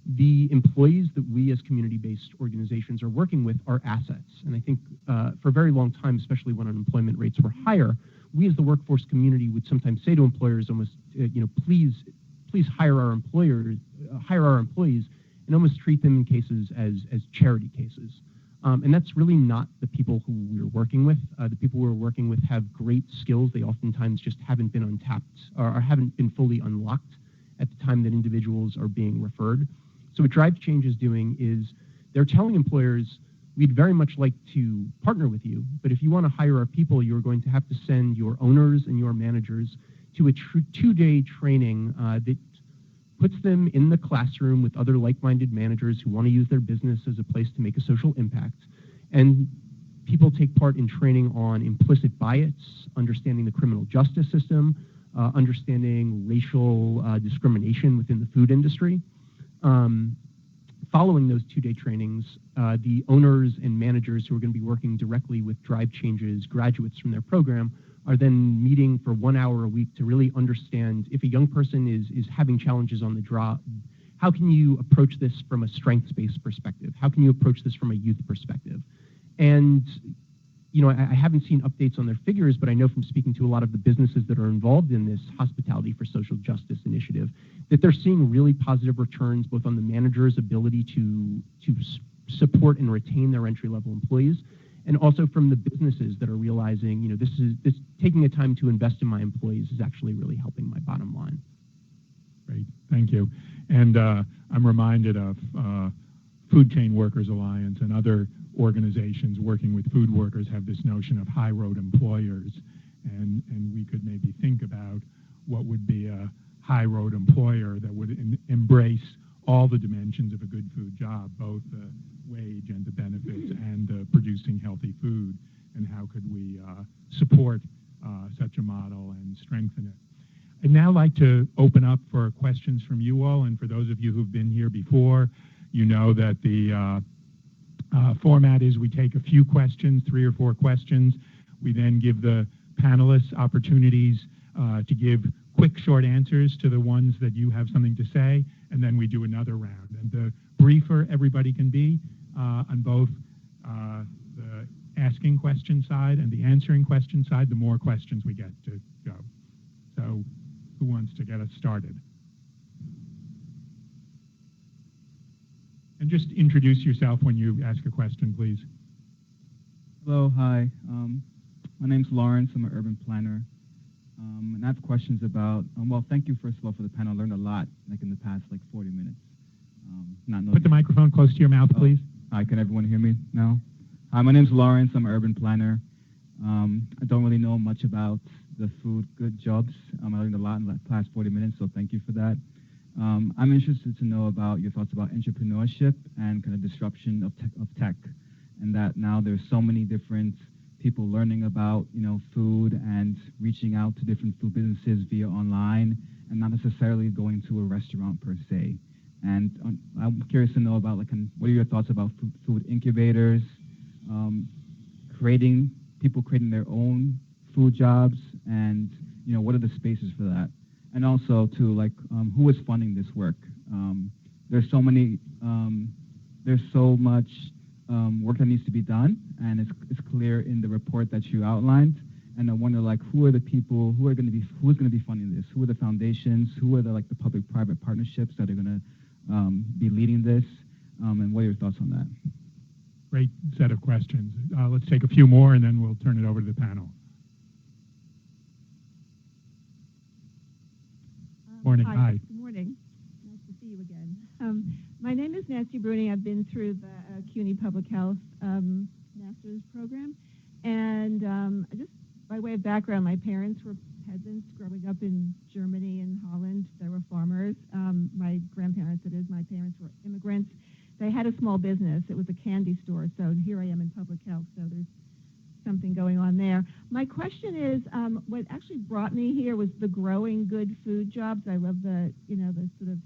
the employees that we as community-based organizations are working with are assets. And I think for a very long time, especially when unemployment rates were higher, we as the workforce community would sometimes say to employers almost, please hire our employees, and almost treat them in cases as charity cases. And that's really not the people who we're working with. The people we're working with have great skills. They oftentimes just haven't been untapped or haven't been fully unlocked at the time that individuals are being referred. So what Drive Change is doing is they're telling employers, we'd very much like to partner with you, but if you want to hire our people, you're going to have to send your owners and your managers to a 2-day training that puts them in the classroom with other like-minded managers who want to use their business as a place to make a social impact. And people take part in training on implicit bias, understanding the criminal justice system, understanding racial discrimination within the food industry. Following those 2-day trainings, the owners and managers who are going to be working directly with Drive Change's graduates from their program are then meeting for 1 hour a week to really understand if a young person is having challenges on the job, how can you approach this from a strengths-based perspective? How can you approach this from a youth perspective? And I haven't seen updates on their figures, but I know from speaking to a lot of the businesses that are involved in this Hospitality for Social Justice initiative that they're seeing really positive returns both on the manager's ability to support and retain their entry-level employees, and also from the businesses that are realizing, this taking the time to invest in my employees is actually really helping my bottom line. Great, thank you. And I'm reminded of Food Chain Workers Alliance and other organizations working with food workers have this notion of high road employers, and we could maybe think about what would be a high road employer that would embrace all the dimensions of a good food job, both the wage and the benefits and producing healthy food, and how could we support such a model and strengthen it. I'd now like to open up for questions from you all, and for those of you who've been here before, you know that the format is we take a few questions, 3 or 4 questions. We then give the panelists opportunities to give quick, short answers to the ones that you have something to say, and then we do another round. And the briefer everybody can be on both the asking question side and the answering question side, the more questions we get to go. So who wants to get us started? And just introduce yourself when you ask a question, please. Hello, hi. My name's Lawrence. I'm an urban planner. And I have questions about, well, thank you first of all for the panel. I learned a lot, like in the past, 40 minutes. Put the microphone close to your mouth, please. Hi, can everyone hear me now? Hi, my name's Lawrence. I'm an urban planner. I don't really know much about the food good jobs. I learned a lot in the past 40 minutes, so thank you for that. I'm interested to know about your thoughts about entrepreneurship and kind of disruption of tech, and that now there's so many different people learning about, food and reaching out to different food businesses via online and not necessarily going to a restaurant per se. And I'm curious to know about, what are your thoughts about food incubators, people creating their own food jobs, and, what are the spaces for that? And also, too, who is funding this work? There's so much work that needs to be done, and it's clear in the report that you outlined. And I wonder, who are the people who's going to be funding this? Who are the foundations? Who are the public-private partnerships that are going to be leading this? And what are your thoughts on that? Great set of questions. Let's take a few more, and then we'll turn it over to the panel. Morning. Hi. Good morning. Nice to see you again. My name is Nancy Bruni. I've been through the CUNY Public Health Master's Program. And just by way of background, my parents were peasants growing up in Germany and Holland. They were farmers. My grandparents, my parents were immigrants. They had a small business. It was a candy store. So here I am in public health. So there's something going on there. My question is, what actually brought me here was the growing good food jobs. I love the sort of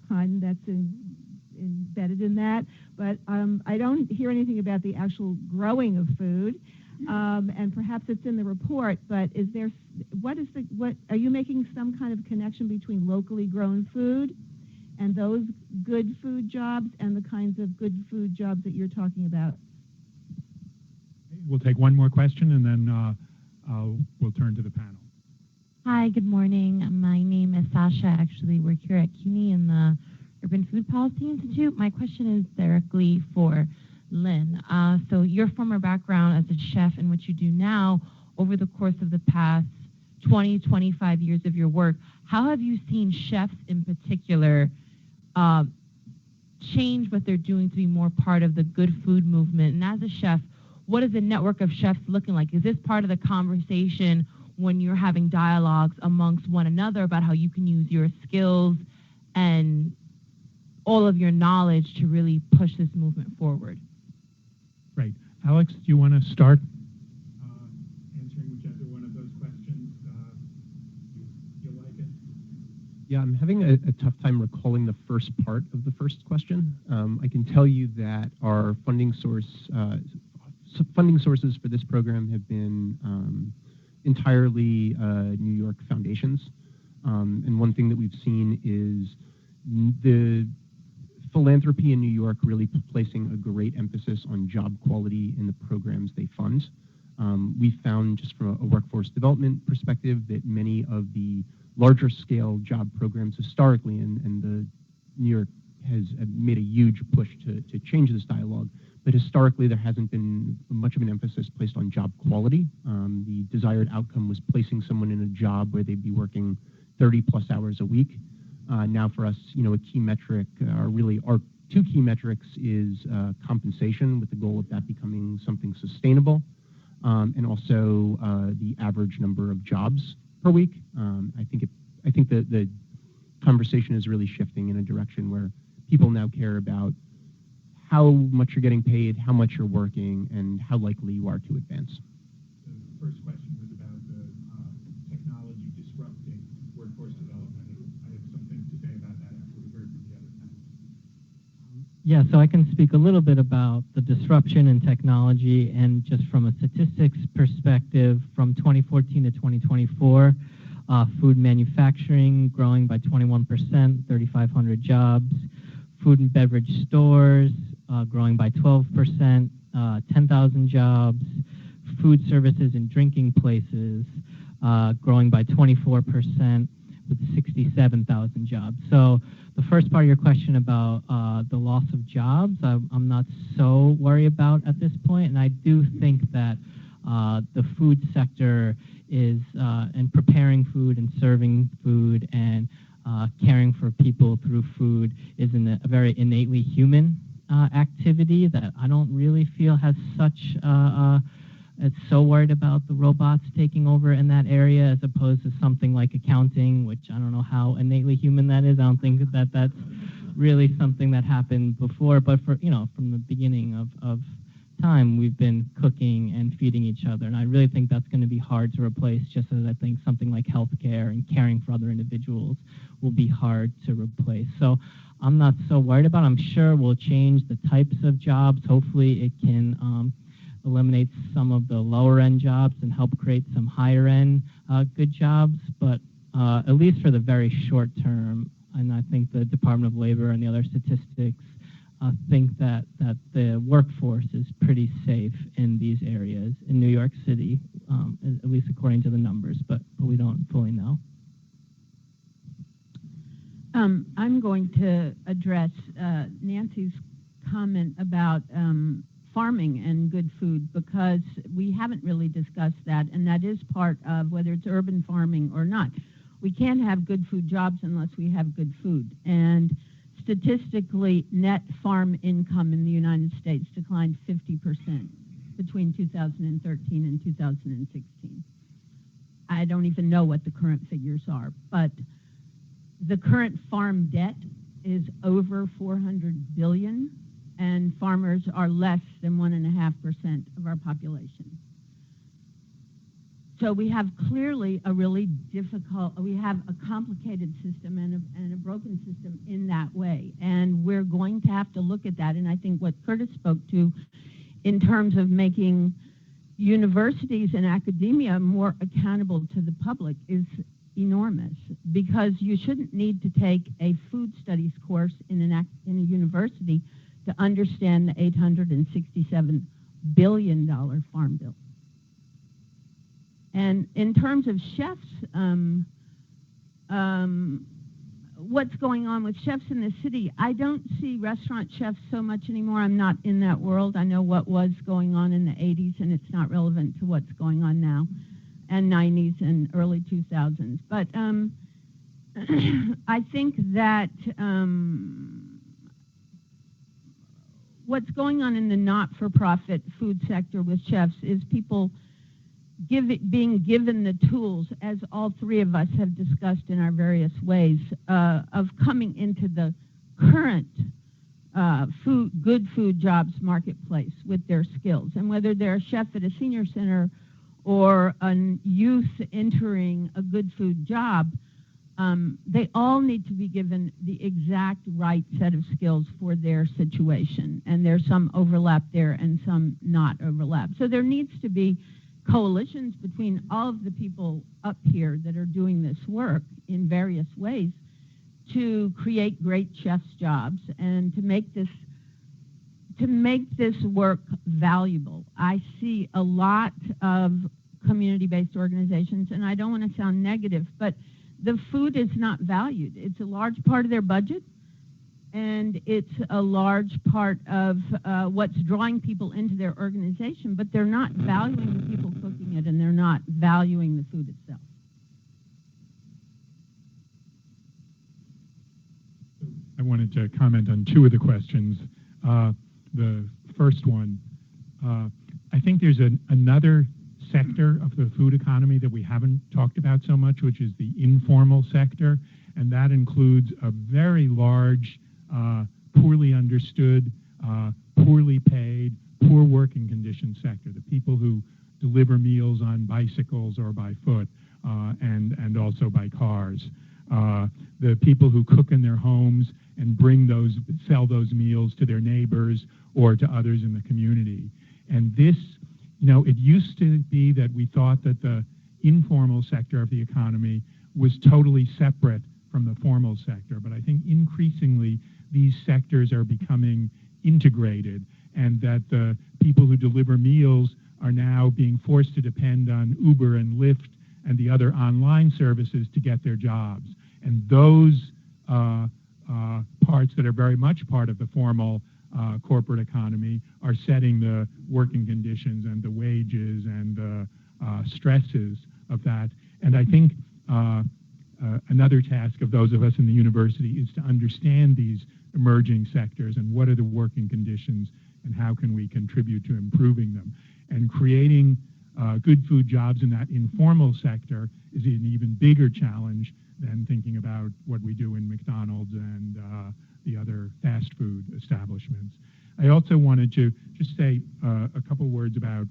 pun that's embedded in that. But I don't hear anything about the actual growing of food. And perhaps it's in the report, but what are you making some kind of connection between locally grown food and those good food jobs and the kinds of good food jobs that you're talking about? We'll take one more question, and then we'll turn to the panel. Hi, good morning. My name is Sasha. Actually, we're here at CUNY in the Urban Food Policy Institute. My question is directly for Lynn. So your former background as a chef and what you do now, over the course of the past 20, 25 years of your work, how have you seen chefs in particular change what they're doing to be more part of the good food movement? And as a chef, what is the network of chefs looking like? Is this part of the conversation when you're having dialogues amongst one another about how you can use your skills and all of your knowledge to really push this movement forward? Great. Alex, do you want to start answering whichever one of those questions you like it? Yeah, I'm having a tough time recalling the first part of the first question. I can tell you that our funding sources for this program have been entirely New York foundations. And one thing that we've seen is the philanthropy in New York really placing a great emphasis on job quality in the programs they fund. We found, just from a workforce development perspective, that many of the larger scale job programs historically, and the New York has made a huge push to change this dialogue, but historically there hasn't been much of an emphasis placed on job quality. The desired outcome was placing someone in a job where they'd be working 30 plus hours a week. Now for us, a key metric, our two key metrics is compensation, with the goal of that becoming something sustainable, and also the average number of jobs per week. I think the conversation is really shifting in a direction where people now care about how much you're getting paid, how much you're working, and how likely you are to advance. The first question was about the technology disrupting workforce development. I have something to say about that after we heard from the other panelists. Yeah, so I can speak a little bit about the disruption in technology, and just from a statistics perspective, from 2014 to 2024, food manufacturing growing by 21%, 3,500 jobs. food and beverage stores growing by 12%, 10,000 jobs. Food services and drinking places growing by 24% with 67,000 jobs. So the first part of your question about the loss of jobs, I'm not so worried about at this point, and I do think that the food sector is, and preparing food and serving food and caring for people through food is a very innately human activity that I don't really feel has such it's so worried about the robots taking over in that area as opposed to something like accounting, which I don't know how innately human that is. I don't think that that's really something that happened before, but for, from the beginning of time, we've been cooking and feeding each other, and I really think that's going to be hard to replace, just as I think something like healthcare and caring for other individuals will be hard to replace. So I'm not so worried about it. I'm sure we'll change the types of jobs. Hopefully it can eliminate some of the lower-end jobs and help create some higher-end good jobs, but at least for the very short term, and I think the Department of Labor and the other statistics think that the workforce is pretty safe in these areas in New York City, at least according to the numbers, but we don't fully know. I'm going to address Nancy's comment about farming and good food, because we haven't really discussed that, and that is part of whether it's urban farming or not. We can't have good food jobs unless we have good food. And statistically, net farm income in the United States declined 50% between 2013 and 2016. I don't even know what the current figures are, but the current farm debt is over $400 billion, and farmers are less than 1.5% of our population. So we have clearly we have a complicated system and a broken system in that way. And we're going to have to look at that. And I think what Curtis spoke to in terms of making universities and academia more accountable to the public is enormous, because you shouldn't need to take a food studies course in a university to understand the $867 billion farm bill. And in terms of chefs, what's going on with chefs in the city, I don't see restaurant chefs so much anymore. I'm not in that world. I know what was going on in the 80s, and it's not relevant to what's going on now, and 90s and early 2000s. But I think that what's going on in the not-for-profit food sector with chefs is people being given the tools, as all three of us have discussed in our various ways, of coming into the current good food jobs marketplace with their skills. And whether they're a chef at a senior center or a youth entering a good food job, they all need to be given the exact right set of skills for their situation. And there's some overlap there and some not overlap. So there needs to be coalitions between all of the people up here that are doing this work in various ways to create great chef's jobs and to make this work valuable. I see a lot of community-based organizations, and I don't want to sound negative, but the food is not valued. It's a large part of their budget, and it's a large part of what's drawing people into their organization, but they're not valuing the people cooking it, and they're not valuing the food itself. I wanted to comment on two of the questions. The first one, I think there's another sector of the food economy that we haven't talked about so much, which is the informal sector, and that includes a very large, poorly understood, poorly paid, poor working condition sector, the people who deliver meals on bicycles or by foot, and also by cars, the people who cook in their homes and sell those meals to their neighbors or to others in the community. And this, it used to be that we thought that the informal sector of the economy was totally separate from the formal sector, but I think increasingly these sectors are becoming integrated, and that the people who deliver meals are now being forced to depend on Uber and Lyft and the other online services to get their jobs. And those parts that are very much part of the formal corporate economy are setting the working conditions and the wages and the stresses of that. And I think another task of those of us in the university is to understand these emerging sectors and what are the working conditions and how can we contribute to improving them. And creating good food jobs in that informal sector is an even bigger challenge than thinking about what we do in McDonald's and the other fast food establishments. I also wanted to just say a couple words about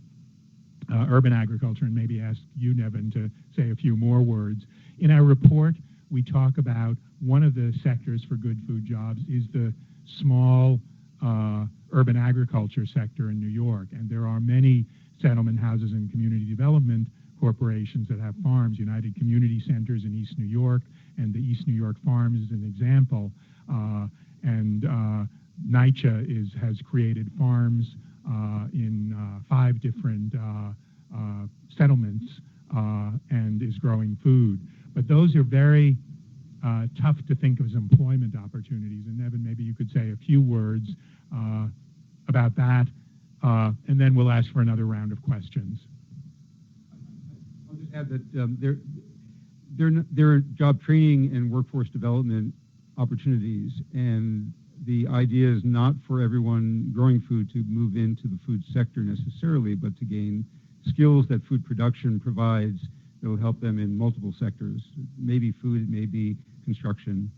urban agriculture and maybe ask you, Nevin, to say a few more words. In our report, we talk about one of the sectors for good food jobs is the small urban agriculture sector in New York. And there are many settlement houses and community development corporations that have farms. United Community Centers in East New York, and the East New York Farm is an example. NYCHA has created farms in 5 different settlements and is growing food. But those are very tough to think of as employment opportunities. And Nevin, maybe you could say a few words about that, and then we'll ask for another round of questions. I'll just add that there are job training and workforce development opportunities, and the idea is not for everyone growing food to move into the food sector necessarily, but to gain skills that food production provides that will help them in multiple sectors. Maybe food, it may be construction.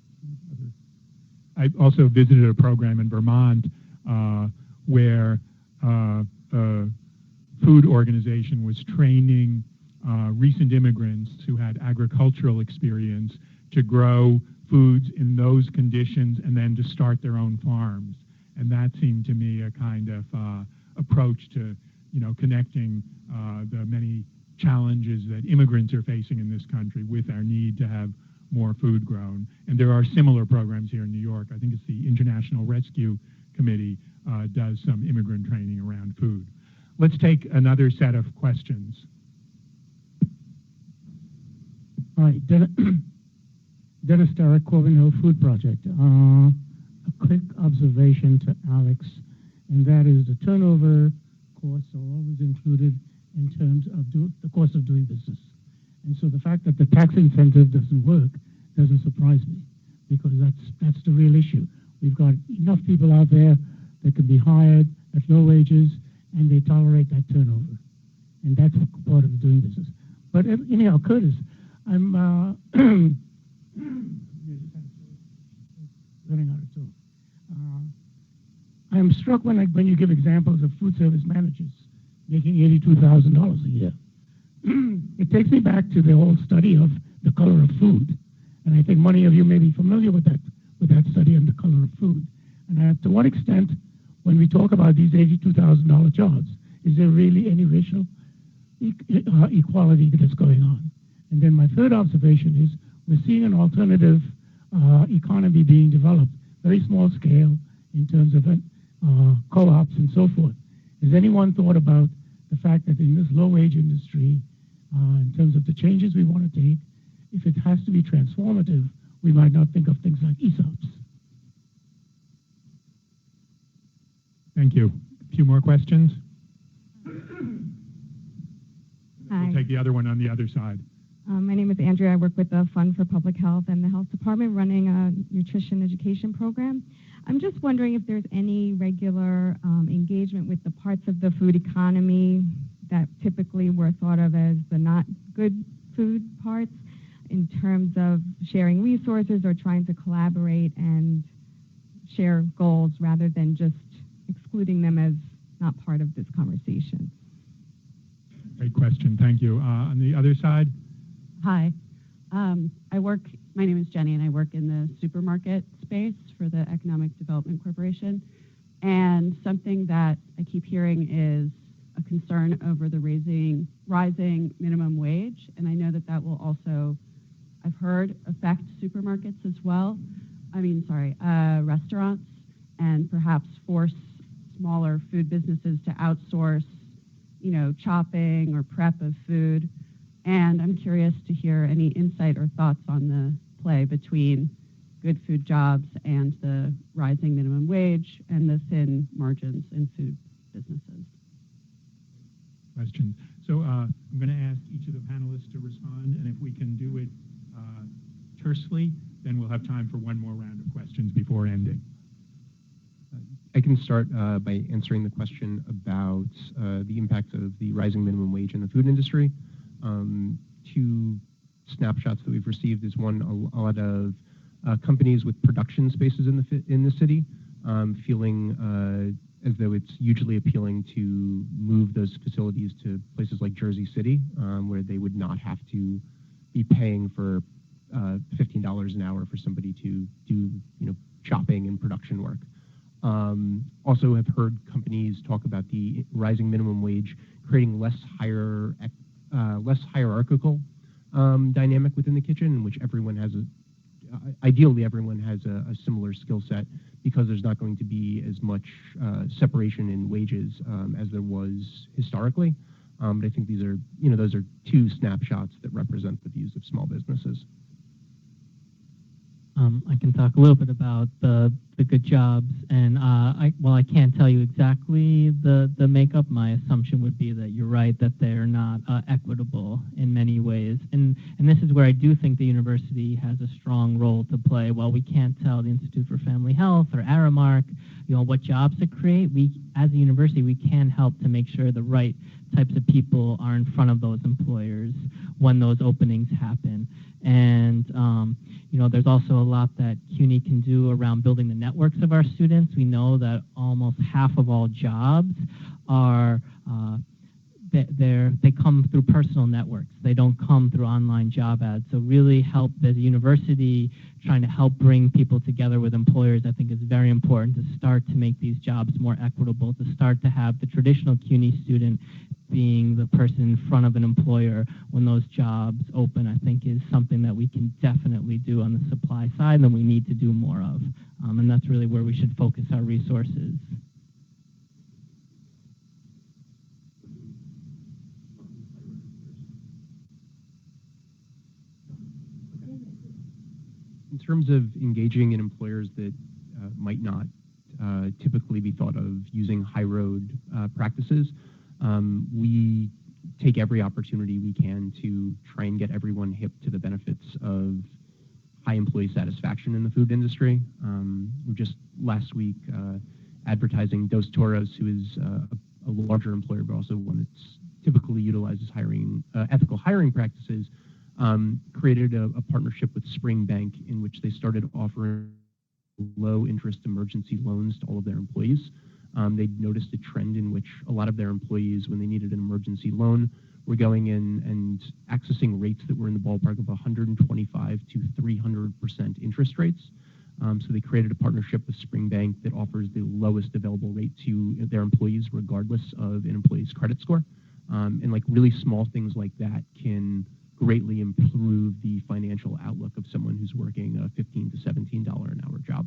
I also visited a program in Vermont where a food organization was training recent immigrants who had agricultural experience to grow foods in those conditions and then to start their own farms. And that seemed to me a kind of approach to, connecting the many challenges that immigrants are facing in this country with our need to have more food grown. And there are similar programs here in New York. I think it's the International Rescue Committee does some immigrant training around food. Let's take another set of questions. Hi, Dennis Derrick, Corbin Hill Food Project. A quick observation to Alex, and that is the turnover costs are always included in terms of the cost of doing business. And so the fact that the tax incentive doesn't work doesn't surprise me, because that's the real issue. We've got enough people out there that can be hired at low wages, and they tolerate that turnover. And that's part of doing business. But anyhow, Curtis, I'm running out of time. I'm struck when you give examples of food service managers making $82,000 a year. It takes me back to the whole study of the color of food, and I think many of you may be familiar with that study on the color of food. And to what extent, when we talk about these $82,000 jobs, is there really any racial equality that's going on? And then my third observation is we're seeing an alternative economy being developed, very small scale in terms of co-ops and so forth. Has anyone thought about the fact that in this low-wage industry, in terms of the changes we want to take, if it has to be transformative, we might not think of things like ESOPs? Thank you. A few more questions? Hi. We'll take the other one on the other side. My name is Andrea. I work with the Fund for Public Health and the Health Department running a nutrition education program. I'm just wondering if there's any regular engagement with the parts of the food economy that typically were thought of as the not good food parts, in terms of sharing resources or trying to collaborate and share goals rather than just excluding them as not part of this conversation. Great question. Thank you. On the other side? Hi. My name is Jenny, and I work in the supermarket space for the Economic Development Corporation. And something that I keep hearing is a concern over the rising minimum wage. And I know that will also, I've heard, affect supermarkets as well. restaurants, and perhaps force smaller food businesses to outsource, chopping or prep of food. And I'm curious to hear any insight or thoughts on the play between good food jobs and the rising minimum wage and the thin margins in food businesses. Question. So I'm going to ask each of the panelists to respond, and if we can do it tersely, then we'll have time for one more round of questions before ending. I can start by answering the question about the impact of the rising minimum wage in the food industry. Two snapshots that we've received is one, a lot of companies with production spaces in the city feeling as though it's hugely appealing to move those facilities to places like Jersey City, where they would not have to be paying for $15 an hour for somebody to do chopping and production work. Also have heard companies talk about the rising minimum wage creating less hierarchical dynamic within the kitchen, in which everyone has ideally everyone has a similar skill set, because there's not going to be as much separation in wages as there was historically. But I think these are, those are two snapshots that represent the views of small businesses. I can talk a little bit about the good jobs, and I can't tell you exactly the makeup. My assumption would be that you're right, that they're not equitable in many ways, and this is where I do think the university has a strong role to play. While we can't tell the Institute for Family Health or Aramark, what jobs to create, we as a university we can help to make sure the right types of people are in front of those employers when those openings happen. And there's also a lot that CUNY can do around building the networks of our students. We know that almost half of all jobs are they come through personal networks. They don't come through online job ads. So really help the university trying to help bring people together with employers, I think is very important to start to make these jobs more equitable, to start to have the traditional CUNY student being the person in front of an employer when those jobs open, I think is something that we can definitely do on the supply side and we need to do more of. And that's really where we should focus our resources. In terms of engaging in employers that might not typically be thought of using high road practices, we take every opportunity we can to try and get everyone hip to the benefits of high employee satisfaction in the food industry. We just last week advertising Dos Toros, who is a larger employer, but also one that's typically utilizes ethical hiring practices, created a partnership with Spring Bank in which they started offering low interest emergency loans to all of their employees. They noticed a trend in which a lot of their employees, when they needed an emergency loan, were going in and accessing rates that were in the ballpark of 125 to 300% interest rates. So they created a partnership with Spring Bank that offers the lowest available rate to their employees, regardless of an employee's credit score. And like really small things like that can greatly improve the financial outlook of someone who's working a $15 to $17 an hour job.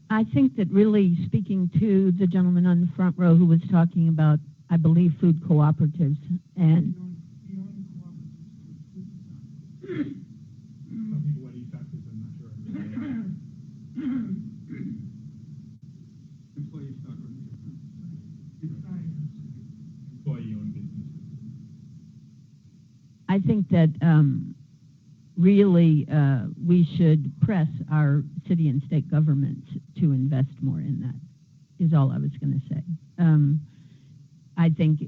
I think that really speaking to the gentleman on the front row who was talking about, I believe, food cooperatives and I think that really we should press our city and state government to invest more in that, is all I was going to say. I think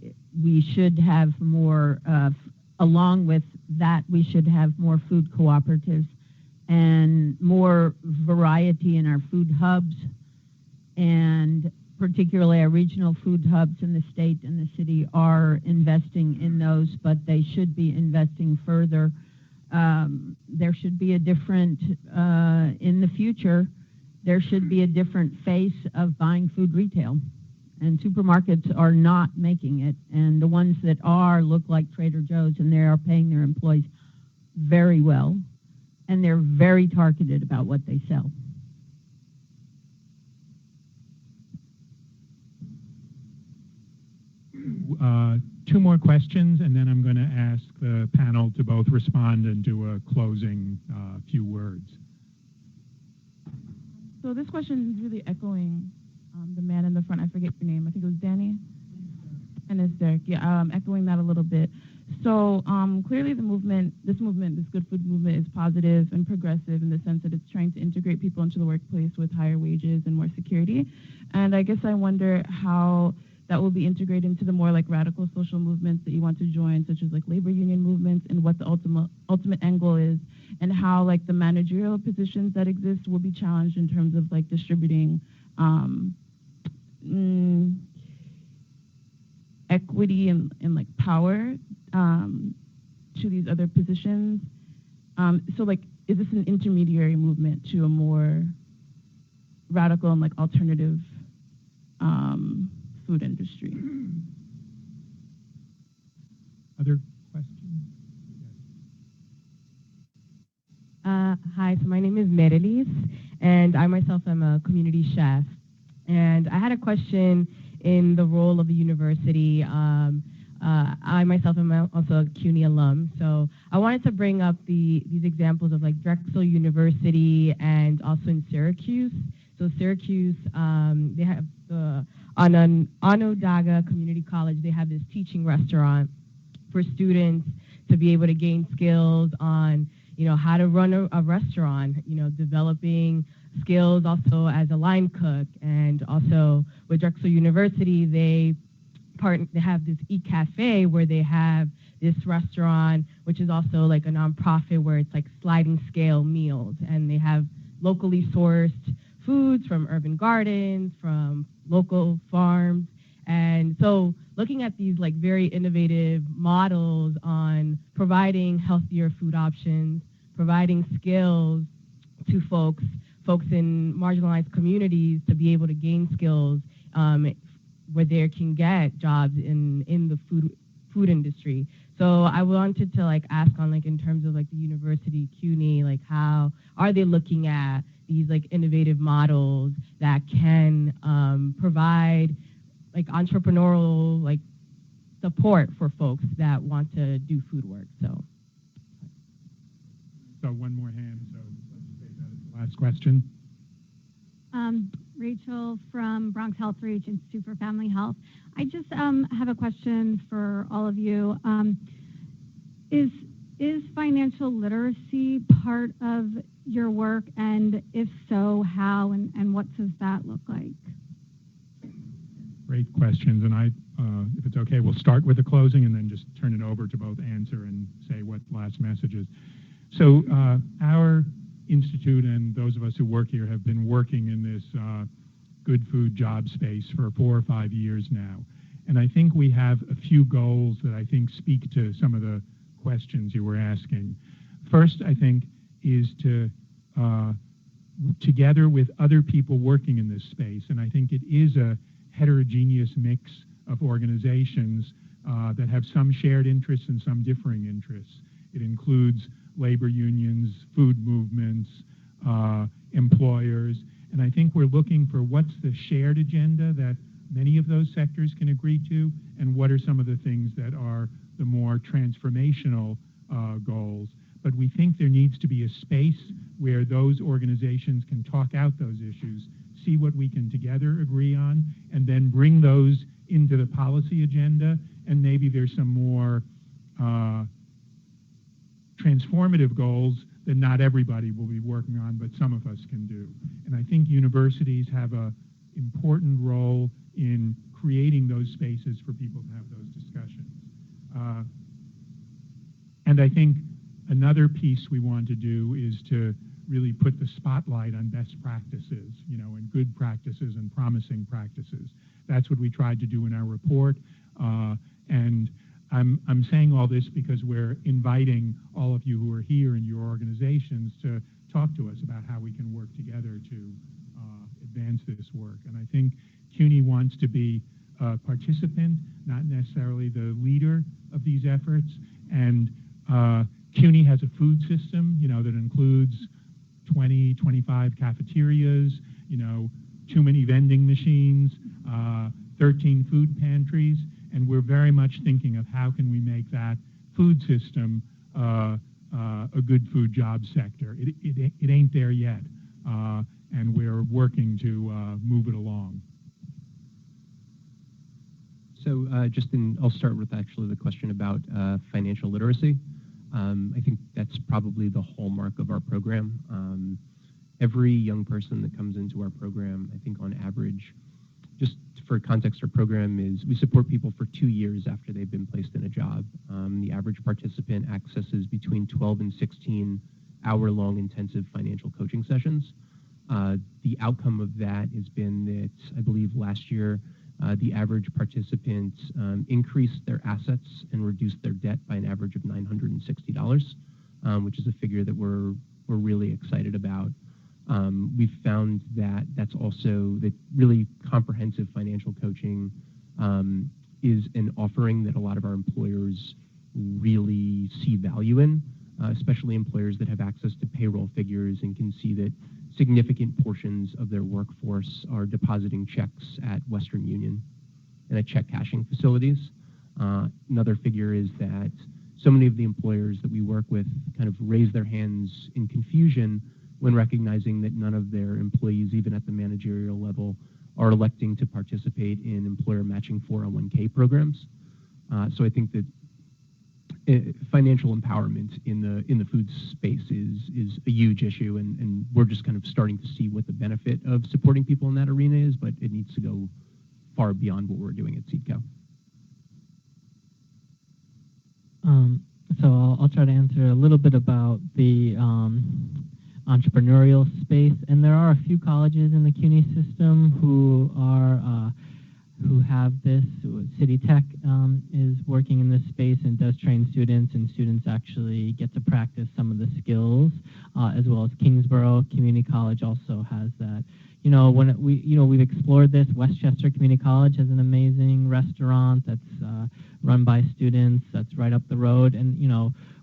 we should have more, along with that, we should have more food cooperatives and more variety in our food hubs, and particularly our regional food hubs in the state and the city are investing in those, but they should be investing further. There should be a different, in the future, there should be a different face of buying food retail. And supermarkets are not making it. And the ones that are look like Trader Joe's, and they are paying their employees very well, and they're very targeted about what they sell. Two more questions, and then I'm going to ask the panel to both respond and do a closing few words. So this question is really echoing the man in the front. I forget your name. I think it was Danny. And it's Derek. Yeah, echoing that a little bit. So clearly this good food movement is positive and progressive in the sense that it's trying to integrate people into the workplace with higher wages and more security. And I guess I wonder how that will be integrated into the more like radical social movements that you want to join, such as like labor union movements, and what the ultimate end goal is, and how like the managerial positions that exist will be challenged in terms of like distributing equity and like power to these other positions. So like, is this an intermediary movement to a more radical and like alternative food industry? Other questions? Hi, so my name is Merelis, and I myself am a community chef. And I had a question in the role of the university. I myself am also a CUNY alum, so I wanted to bring up these examples of like Drexel University and also in Syracuse. So Syracuse, they have on an Onondaga Community College, they have this teaching restaurant for students to be able to gain skills on, how to run a restaurant, developing skills also as a line cook. And also with Drexel University, they have this e-cafe where they have this restaurant, which is also like a nonprofit where it's like sliding scale meals, and they have locally sourced foods from urban gardens, from local farms. And so looking at these like very innovative models on providing healthier food options, providing skills to folks in marginalized communities to be able to gain skills where they can get jobs in the food industry. So I wanted to like ask on like in terms of like the university, CUNY, like how are they looking at these like innovative models that can provide like entrepreneurial like support for folks that want to do food work. So one more hand, so let's take that as the last question. Rachel from Bronx Health Reach Institute for Family Health. I just have a question for all of you. Is financial literacy part of your work, and if so, how, and what does that look like? Great questions, and if it's okay, we'll start with the closing and then just turn it over to both answer and say what last message is. So our institute and those of us who work here have been working in this good food job space for 4 or 5 years now. And I think we have a few goals that I think speak to some of the questions you were asking. First, I think, is to, together with other people working in this space, and I think it is a heterogeneous mix of organizations that have some shared interests and some differing interests. It includes labor unions, food movements, employers, and I think we're looking for what's the shared agenda that many of those sectors can agree to, and what are some of the things that are the more transformational goals. But we think there needs to be a space where those organizations can talk out those issues, see what we can together agree on, and then bring those into the policy agenda, and maybe there's some more transformative goals that not everybody will be working on, but some of us can do. And I think universities have an important role in creating those spaces for people to have those discussions. And I think another piece we want to do is to really put the spotlight on best practices, and good practices and promising practices. That's what we tried to do in our report. And I'm saying all this because we're inviting all of you who are here in your organizations to talk to us about how we can work together to advance this work. And I think CUNY wants to be a participant, not necessarily the leader of these efforts. And CUNY has a food system, that includes 20, 25 cafeterias, 2 many vending machines, 13 food pantries, and we're very much thinking of how can we make that food system a good food job sector. It ain't there yet, and we're working to move it along. So I'll start with actually the question about financial literacy. I think that's probably the hallmark of our program. Every young person that comes into our program, I think on average, just for context, our program is we support people for 2 years after they've been placed in a job. The average participant accesses between 12 and 16 hour-long intensive financial coaching sessions. The outcome of that has been that I believe last year the average participant increased their assets and reduced their debt by an average of $960, which is a figure that we're really excited about. We've found that that's also that really comprehensive financial coaching is an offering that a lot of our employers really see value in, especially employers that have access to payroll figures and can see that significant portions of their workforce are depositing checks at Western Union and at check cashing facilities. Another figure is that so many of the employers that we work with kind of raise their hands in confusion when recognizing that none of their employees, even at the managerial level, are electing to participate in employer matching 401k programs. So I think that financial empowerment in the food space is a huge issue, and we're just kind of starting to see what the benefit of supporting people in that arena is, but it needs to go far beyond what we're doing at Seedco. So I'll try to answer a little bit about the entrepreneurial space, and there are a few colleges in the CUNY system who have this. City Tech is working in this space and does train students, and students actually get to practice some of the skills, as well as Kingsborough Community College also has that. When we've explored this. Westchester Community College has an amazing restaurant that's run by students that's right up the road, and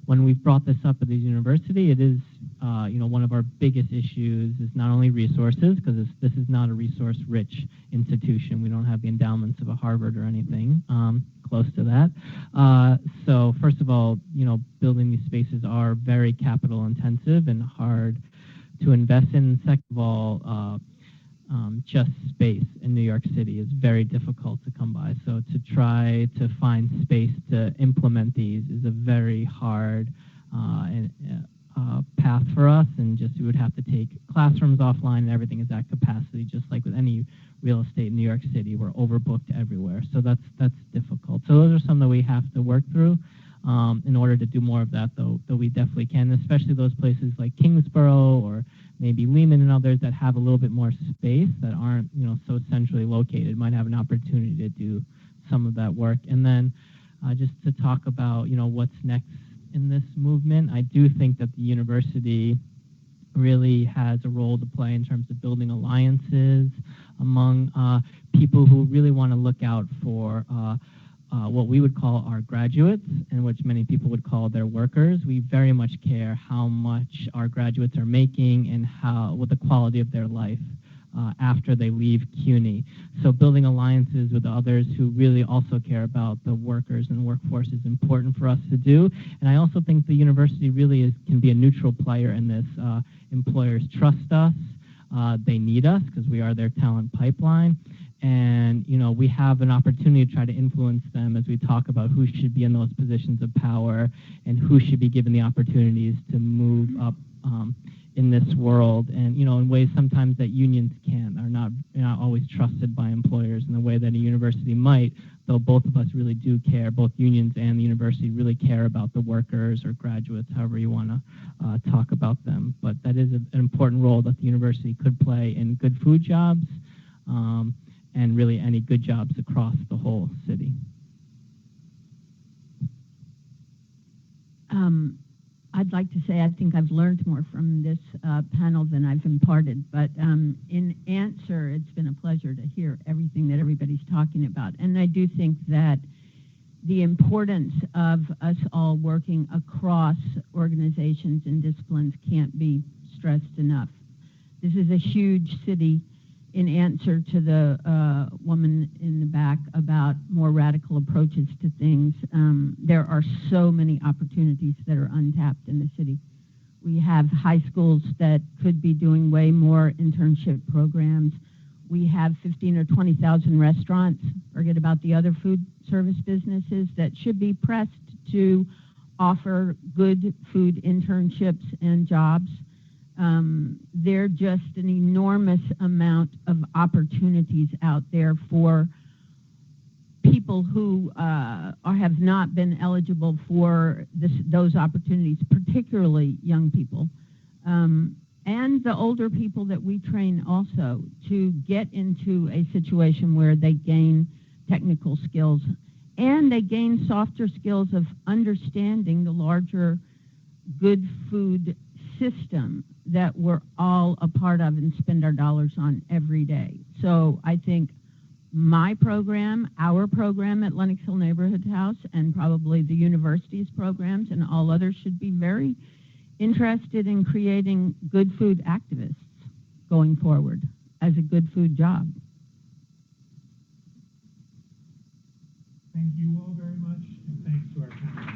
when we've brought this up at the university, it is one of our biggest issues is not only resources, because this is not a resource-rich institution. We don't have the endowments of a Harvard or anything close to that. So first of all, building these spaces are very capital-intensive and hard to invest in. Second of all, just space in New York City is very difficult to come by. So to try to find space to implement these is a very hard path for us, and just we would have to take classrooms offline, and everything is at capacity, just like with any real estate in New York City. We're overbooked everywhere, so that's difficult. So those are some that we have to work through in order to do more of that, though we definitely can, especially those places like Kingsborough or maybe Lehman and others that have a little bit more space that aren't so centrally located might have an opportunity to do some of that work. And then just to talk about what's next in this movement, I do think that the university really has a role to play in terms of building alliances among people who really want to look out for what we would call our graduates, and which many people would call their workers. We very much care how much our graduates are making and what the quality of their life after they leave CUNY. So building alliances with others who really also care about the workers and workforce is important for us to do. And I also think the university really can be a neutral player in this. Employers trust us. They need us because we are their talent pipeline. And, we have an opportunity to try to influence them as we talk about who should be in those positions of power and who should be given the opportunities to move up in this world. And, in ways sometimes that unions are not always trusted by employers in the way that a university might, though both of us really do care, both unions and the university really care about the workers or graduates, however you want to talk about them. But that is an important role that the university could play in good food jobs, and really any good jobs across the whole city. I'd like to say I think I've learned more from this panel than I've imparted, but in answer, it's been a pleasure to hear everything that everybody's talking about. And I do think that the importance of us all working across organizations and disciplines can't be stressed enough. This is a huge city. In answer to the woman in the back about more radical approaches to things, there are so many opportunities that are untapped in the city. We have high schools that could be doing way more internship programs. We have 15 or 20,000 restaurants, forget about the other food service businesses, that should be pressed to offer good food internships and jobs. There are just an enormous amount of opportunities out there for people who have not been eligible for those opportunities, particularly young people. And the older people that we train also, to get into a situation where they gain technical skills and they gain softer skills of understanding the larger good food system that we're all a part of and spend our dollars on every day. So I think my program, our program at Lenox Hill Neighborhood House, and probably the university's programs and all others should be very interested in creating good food activists going forward as a good food job. Thank you all very much, and thanks to our panel.